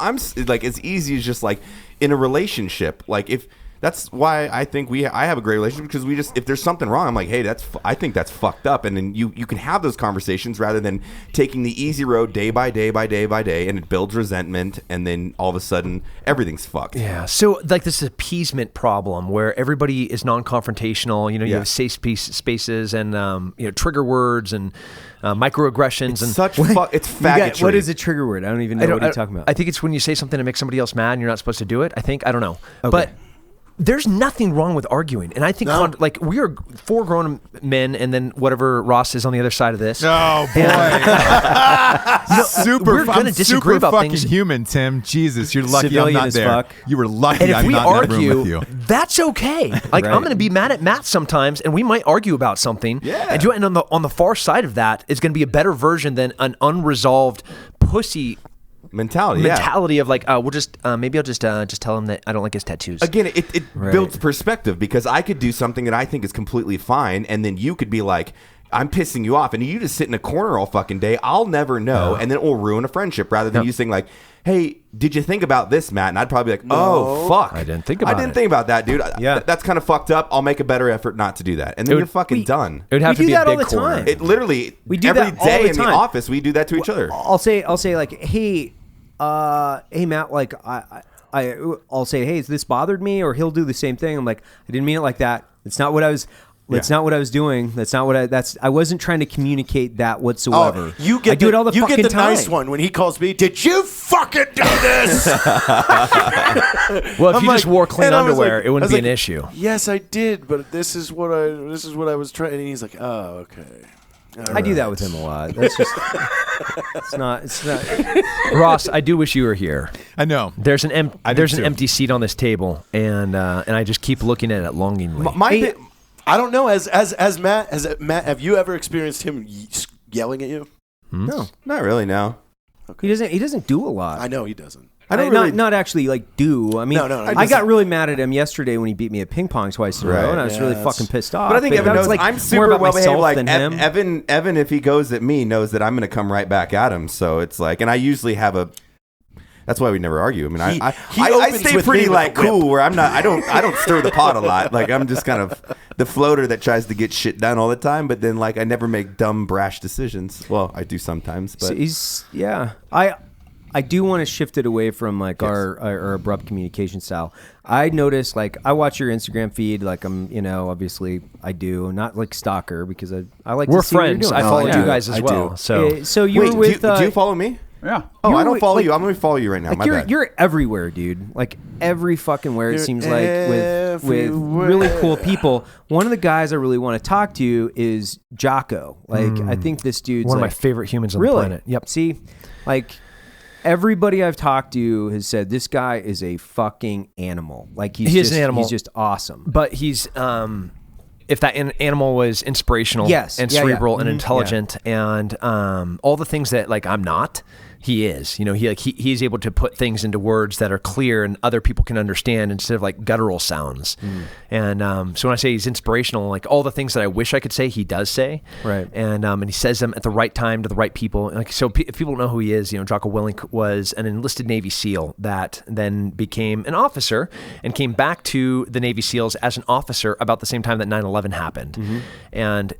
like as easy as just like in a relationship. Like if that's why I think I have a great relationship, because we just, if there's something wrong, I'm like, hey, I think that's fucked up, and then you can have those conversations rather than taking the easy road day by day by day by day, and it builds resentment, and then all of a sudden everything's fucked. Yeah. So like this appeasement problem where everybody is non-confrontational. You know, you have safe spaces and trigger words and microaggressions and Such it's faggotry. What is a trigger word? I don't even know what you're talking about. I think it's when you say something to make somebody else mad and you're not supposed to do it. I don't know. But there's nothing wrong with arguing. And I think like we are 4 grown men and then whatever Ross is on the other side of this. Oh boy. We're going to disagree about fucking things. human, Tim. Jesus, you're lucky Civilian I'm not as there. fuck. You were lucky And if I'm we not in the room with argue, you. that's okay. Like I'm going to be mad at Matt sometimes, and we might argue about something. Yeah. And on the far side of that is going to be a better version than an unresolved pussy mentality of like, we'll just maybe I'll just tell him that I don't like his tattoos. Again, it builds perspective, because I could do something that I think is completely fine, and then you could be like, I'm pissing you off, and you just sit in a corner all fucking day. I'll never know, and then it will ruin a friendship, rather than you saying like, hey, did you think about this, Matt? And I'd probably be like, oh, fuck. I didn't think about that, dude. Yeah. That's kind of fucked up. I'll make a better effort not to do that. And then you're fucking done. It would have We to do be that a all big the corner. time. It literally, We do every that all day the in the time. office, we do that to each other. I'll say like, hey, Matt, like I'll say, hey, has this bothered me? Or he'll do the same thing. I'm like, I didn't mean it like that. It's not what I was. That's not what I was doing. That's not what I wasn't trying to communicate that whatsoever. You get I do it all the you fucking get the time. nice one when he calls me. Did you fucking do this? Well, if I'm you just like- wore clean and I was underwear, like- it wouldn't I be was an like, issue. Yes, I did, but this is what I was trying. And he's like, oh, okay. I do that with him a lot. That's just it's not. Ross, I do wish you were here. I know. There's an I do too. empty seat on this table, and I just keep looking at it longingly. I don't know. As Matt, have you ever experienced him yelling at you? No, not really, no. He doesn't do a lot. I know he doesn't. I don't really... not actually like do. I mean, No, I got really mad at him yesterday when he beat me at ping pong twice in a row, and I was really fucking pissed off. But I think Evan that was knows I'm more super about well behaved. myself Like than him. Evan, if he goes at me, knows that I'm going to come right back at him. So it's like, and I usually have a. That's why we never argue. I mean, I opens stay with pretty me with like a whip. cool, where I'm not. I don't stir the pot a lot. Like I'm just kind of the floater that tries to get shit done all the time. But then like I never make dumb, brash decisions. Well, I do sometimes. But I do want to shift it away from like our abrupt communication style. I notice, like, I watch your Instagram feed, like obviously I do, not like stalker, because I like We're to see what you're friends. doing. I follow yeah. you guys as I well. do. So So you were with do you follow me? Yeah. Oh, I don't follow like- you. I'm going to follow you right now. like My bad. you're everywhere, dude. Like every fucking where it You're seems like with really cool people. One of the guys I really want to talk to is Jocko. Like I think this dude's one of my like, favorite humans on the really? planet. Yep. See, like everybody I've talked to has said this guy is a fucking animal. Like He is an animal. He's just awesome. But he's if that animal was inspirational Yes. and Yeah, cerebral yeah. and Mhm. intelligent and all the things that like I'm not, he is. You know, he's able to put things into words that are clear and other people can understand instead of like guttural sounds. And so when I say he's inspirational, like all the things that I wish I could say, he does say. Right. And he says them at the right time to the right people. And like so, if people don't know who he is, Jocko Willink was an enlisted Navy SEAL that then became an officer and came back to the Navy SEALs as an officer about the same time that 9/11 happened. And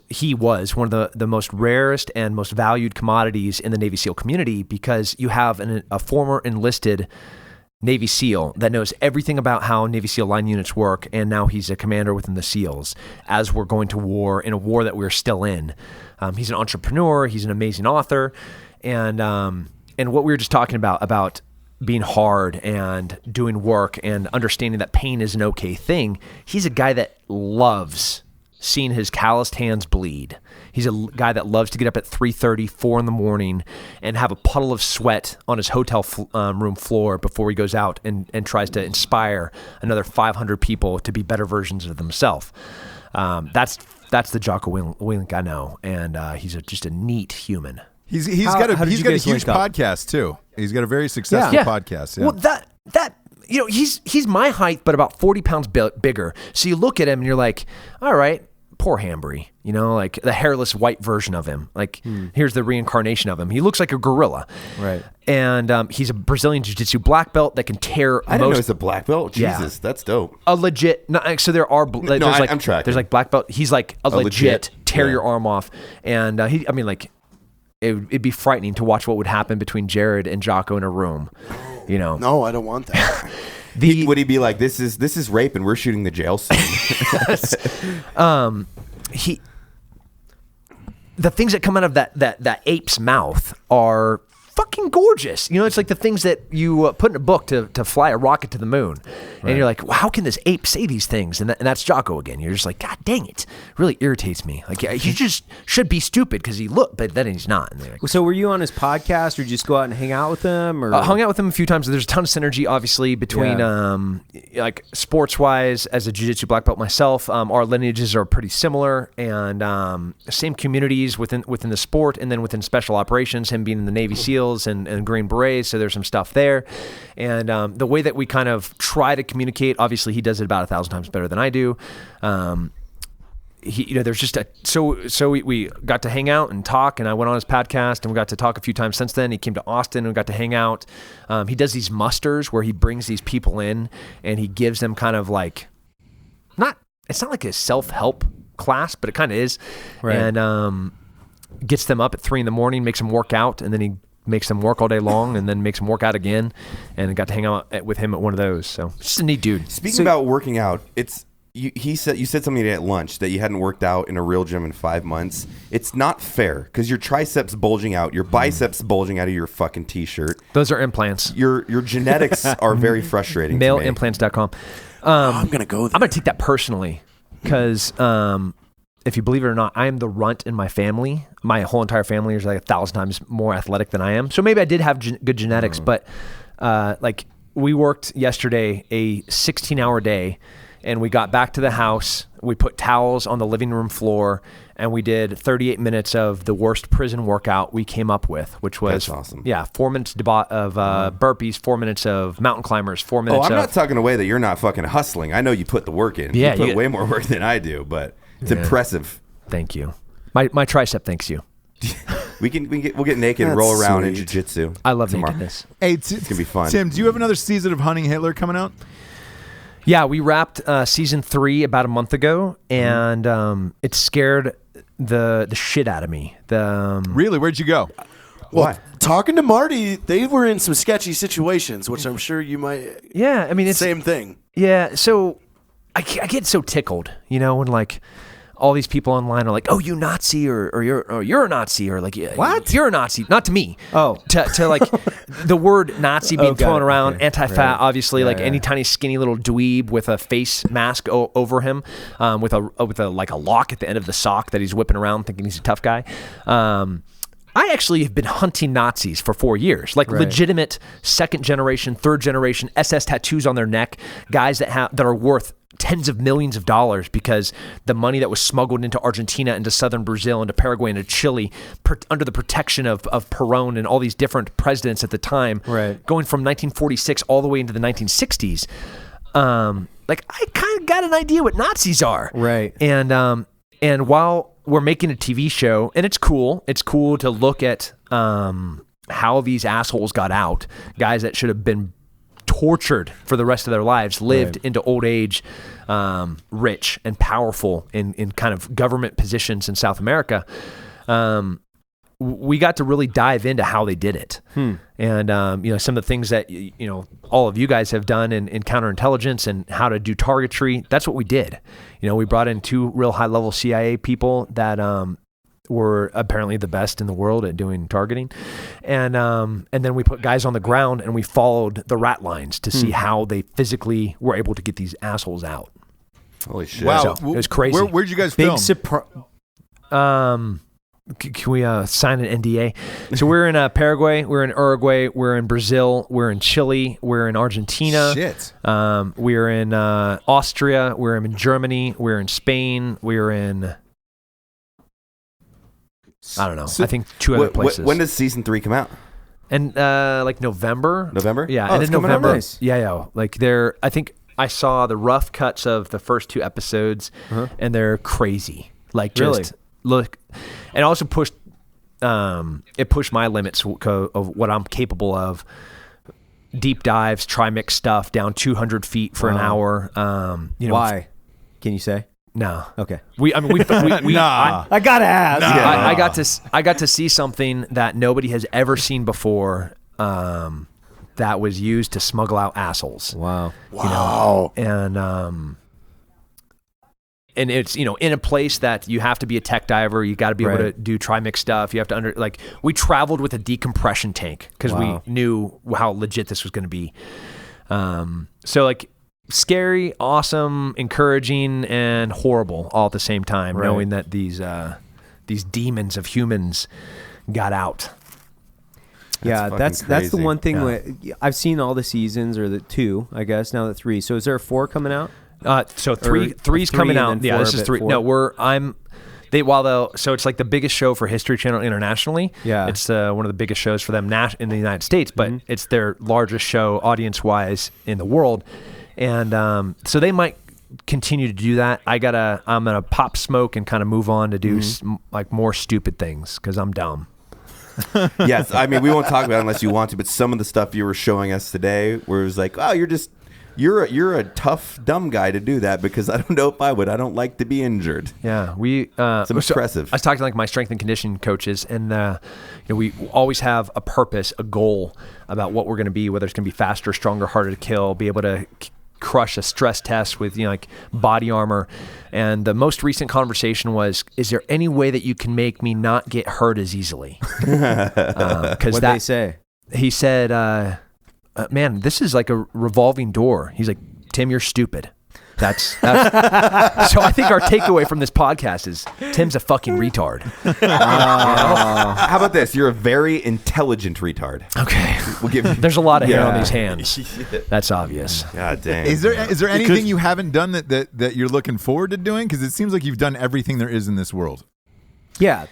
he was one of the most rarest and most valued commodities in the Navy SEAL community, because you have a former enlisted Navy SEAL that knows everything about how Navy SEAL line units work, and now he's a commander within the SEALs as we're going to war, in a war that we're still in. He's an entrepreneur. He's an amazing author. And what we were just talking about being hard and doing work and understanding that pain is an okay thing. He's a guy that loves seeing his calloused hands bleed. He's a guy that loves to get up at 3:30, 4 in the morning and have a puddle of sweat on his hotel room floor before he goes out and tries to inspire another 500 people to be better versions of themselves. That's the Jocko Willink I know, and he's just a neat human. He's got a huge link up? podcast too. He's got a very successful podcast. Yeah. Well, that he's my height, but about 40 pounds bigger. So you look at him and you're like, all right, poor Hambry, like the hairless white version of him. Like here's the reincarnation of him. He looks like a gorilla. Right. And he's a Brazilian Jiu-Jitsu black belt that can tear I didn't know he's a black belt. Jesus, Yeah. that's dope. a legit. So there are. I'm tracking. There's like black belt. He's like a legit tear yeah. your arm off. And it'd be frightening to watch what would happen between Jared and Jocko in a room. No, I don't want that. Would he be like, this is rape and we're shooting the jail scene? The things that come out of that ape's mouth are fucking gorgeous. It's like the things that you put in a book to fly a rocket to the moon. And you're like, well, how can this ape say these things? And that's Jocko again. You're just like, God dang it. Really irritates me. Like, he just should be stupid because but then he's not. And like, So were you on his podcast, or did you just go out and hang out with him? Or hung out with him a few times. There's a ton of synergy, obviously, between like sports-wise, as a jiu-jitsu black belt myself. Our lineages are pretty similar, and same communities within the sport, and then within special operations, him being in the Navy SEALs and Green Berets, so there's some stuff there. And the way that we kind of try to communicate, obviously he does it about 1,000 times better than I do. There's just so we got to hang out and talk, and I went on his podcast, and we got to talk a few times since then. He came to Austin and we got to hang out. He does these musters where he brings these people in and he gives them kind of like, it's not like a self-help class, but it kind of is. Right. And gets them up at 3 a.m, makes them work out, and then he makes them work all day long and then makes them work out again. And I got to hang out with him at one of those. So just a neat dude. Speaking about working out, you said something today at lunch that you hadn't worked out in a real gym in 5 months. It's not fair because your triceps bulging out, your biceps bulging out of your fucking t-shirt. Those are implants. Your genetics are very frustrating. Maleimplants.com. I'm going to go there. I'm going to take that personally because if you believe it or not, I am the runt in my family. My whole entire family is like 1,000 times more athletic than I am. So maybe I did have good genetics, but like we worked yesterday a 16-hour day, and we got back to the house. We put towels on the living room floor, and we did 38 minutes of the worst prison workout we came up with, which was That's awesome. Yeah, 4 minutes of burpees, 4 minutes of mountain climbers, 4 minutes. I'm not talking away that you're not fucking hustling. I know you put the work in. Yeah, you put way more work than I do, but it's impressive. Thank you. My tricep thanks you. We'll get naked and roll around in jiu-jitsu. I love tomorrow. nakedness. Hey, It's gonna be fun. Tim, do you have another season of Hunting Hitler coming out? Yeah, we wrapped season 3 about a month ago, and it scared the shit out of me. Really? Where'd you go? Well, talking to Marty, they were in some sketchy situations, which I'm sure you might. Yeah, I mean, it's same thing. Yeah, so I get so tickled, when like all these people online are like, "Oh, you Nazi," or you're a Nazi, or like, What? You're a Nazi? Not to me. Oh. to like the word Nazi being got thrown it. around, Okay. anti-fat, Right. obviously, Yeah, like yeah. any tiny skinny little dweeb with a face mask over him, with a like a lock at the end of the sock that he's whipping around, thinking he's a tough guy. I actually have been hunting Nazis for 4 years, like legitimate second generation, third generation SS tattoos on their neck, guys that are worth tens of millions of dollars because the money that was smuggled into Argentina, into southern Brazil, into Paraguay, into Chile, under the protection of Perón and all these different presidents at the time, going from 1946 all the way into the 1960s. Like I kind of got an idea what Nazis are, Right. And while we're making a TV show, and it's cool to look at how these assholes got out, guys that should have been tortured for the rest of their lives, lived into old age, rich and powerful in kind of government positions in South America. We got to really dive into how they did it. And, some of the things that, all of you guys have done in counterintelligence and how to do targetry, that's what we did. We brought in 2 real high-level CIA people that were apparently the best in the world at doing targeting. And then we put guys on the ground and we followed the rat lines to see how they physically were able to get these assholes out. Holy shit. Wow. So, it was crazy. Where'd you guys Big film? surprise. Can we sign an NDA? So we're in Paraguay, we're in Uruguay, we're in Brazil, we're in Chile, we're in Argentina. Shit. We're in Austria, we're in Germany, we're in Spain, we're in, I don't know, I think 2 other places. When does season 3 come out? And like November. November? Yeah, Oh, and it's in coming out November. nice. Yeah. Like I think I saw the rough cuts of the first 2 episodes, and they're crazy. Like just look, and also pushed. It pushed my limits of what I'm capable of. Deep dives, try-mix stuff down 200 feet for an hour. Why? Can you say? No. Okay. We Nah. I gotta ask. I got to see something that nobody has ever seen before. That was used to smuggle out assholes. Wow. And it's in a place that you have to be a tech diver. You got to be able to do try-mix stuff. You have to we traveled with a decompression tank because we knew how legit this was going to be. So like scary, awesome, encouraging, and horrible all at the same time, knowing that these demons of humans got out. That's the one thing. I've seen all the seasons, or the 2, I guess. Now the 3. So is there a 4 coming out? So three's coming out. Yeah, this is 3. 4. No, so it's like the biggest show for History Channel internationally. Yeah, it's one of the biggest shows for them in the United States, but it's their largest show audience-wise in the world, and so they might continue to do that. I'm gonna pop smoke and kind of move on to do like more stupid things because I'm dumb. Yes, I mean we won't talk about it unless you want to, but some of the stuff you were showing us today, where it was like, oh, you're a tough dumb guy to do that, because I don't know if I would. I don't like to be injured. Yeah, it's impressive. I was talking to like my strength and conditioning coaches, and we always have a purpose, a goal about what we're going to be, whether it's going to be faster, stronger, harder to kill, be able to crush a stress test with like body armor. And the most recent conversation was, is there any way that you can make me not get hurt as easily? Because they say? He said, man, this is like a revolving door. He's like, Tim, you're stupid. That's so I think our takeaway from this podcast is Tim's a fucking retard. How about this? You're a very intelligent retard. Okay. We'll give you. There's a lot of hair on these hands. That's obvious. God damn. Is there anything you haven't done that you're looking forward to doing? Because it seems like you've done everything there is in this world. Yeah.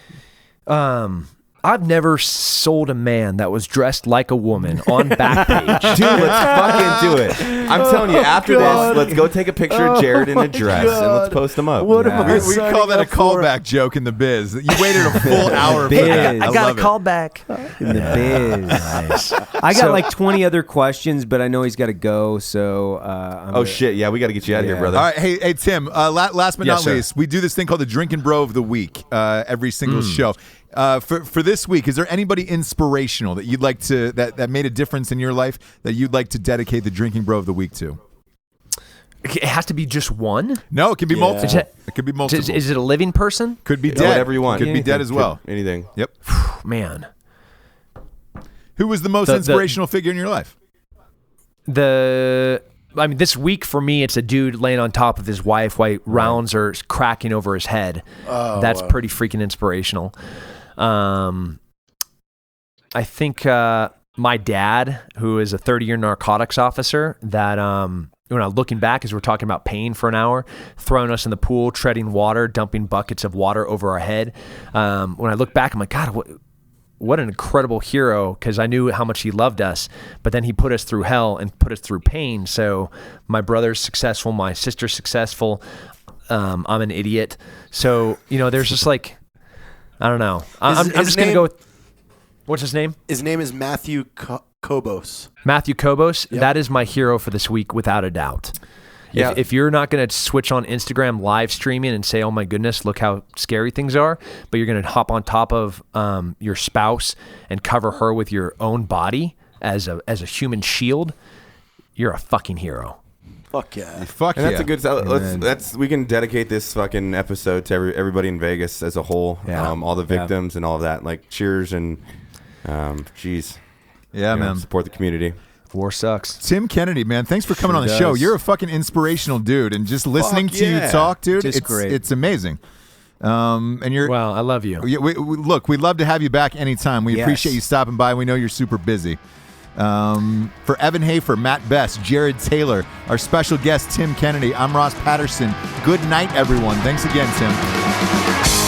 I've never sold a man that was dressed like a woman on Backpage. Dude, let's fucking do it. I'm telling you, after this, let's go take a picture of Jared in a dress and let's post them up. We call that a callback joke in the biz. You waited a full hour for that. I got a callback in the biz. Nice. I got like 20 other questions, but I know he's got to go. So, shit. Yeah, we got to get you out of here, brother. All right. Hey, Tim, last but not sir. least, we do this thing called the Drinking Bro of the Week every single show. For this week, is there anybody inspirational that you'd like to that made a difference in your life that you'd like to dedicate the Drinking Bro of the Week to? It has to be just one? No, it can be multiple. It could be multiple. Is it a living person? Could be dead. Whatever you want. Could be dead as well. Anything. Yep. Man. Who was the most inspirational figure in your life? This week for me, it's a dude laying on top of his wife while rounds are cracking over his head. That's pretty freaking inspirational. I think my dad, who is a 30-year narcotics officer, that when I'm looking back as we're talking about pain for an hour, throwing us in the pool, treading water, dumping buckets of water over our head. When I look back, I'm like, God, what an incredible hero, because I knew how much he loved us, but then he put us through hell and put us through pain. So my brother's successful, my sister's successful, I'm an idiot. So, there's just like, I don't know. I'm just going to go with, what's his name? His name is Matthew Kobos. Matthew Kobos, that is my hero for this week, without a doubt. Yeah. If you're not going to switch on Instagram live streaming and say, oh my goodness, look how scary things are, but you're going to hop on top of your spouse and cover her with your own body as a human shield, you're a fucking hero. Fuck yeah. Fuck And yeah. that's a good. We can dedicate this fucking episode to everybody in Vegas as a whole. Yeah. All the victims and all of that. Like, cheers and, geez. Yeah, man. Support the community. War sucks. Tim Kennedy, man, thanks for coming on the does. show. You're a fucking inspirational dude, and just listening to you yeah. talk, dude, Just it's great. it's amazing. And you're Well, I love you. look, we'd love to have you back anytime. We Yes. appreciate you stopping by. We know you're super busy. For Evan Hafer, Matt Best, Jared Taylor, our special guest Tim Kennedy, I'm Ross Patterson. Good night, everyone. Thanks again, Tim.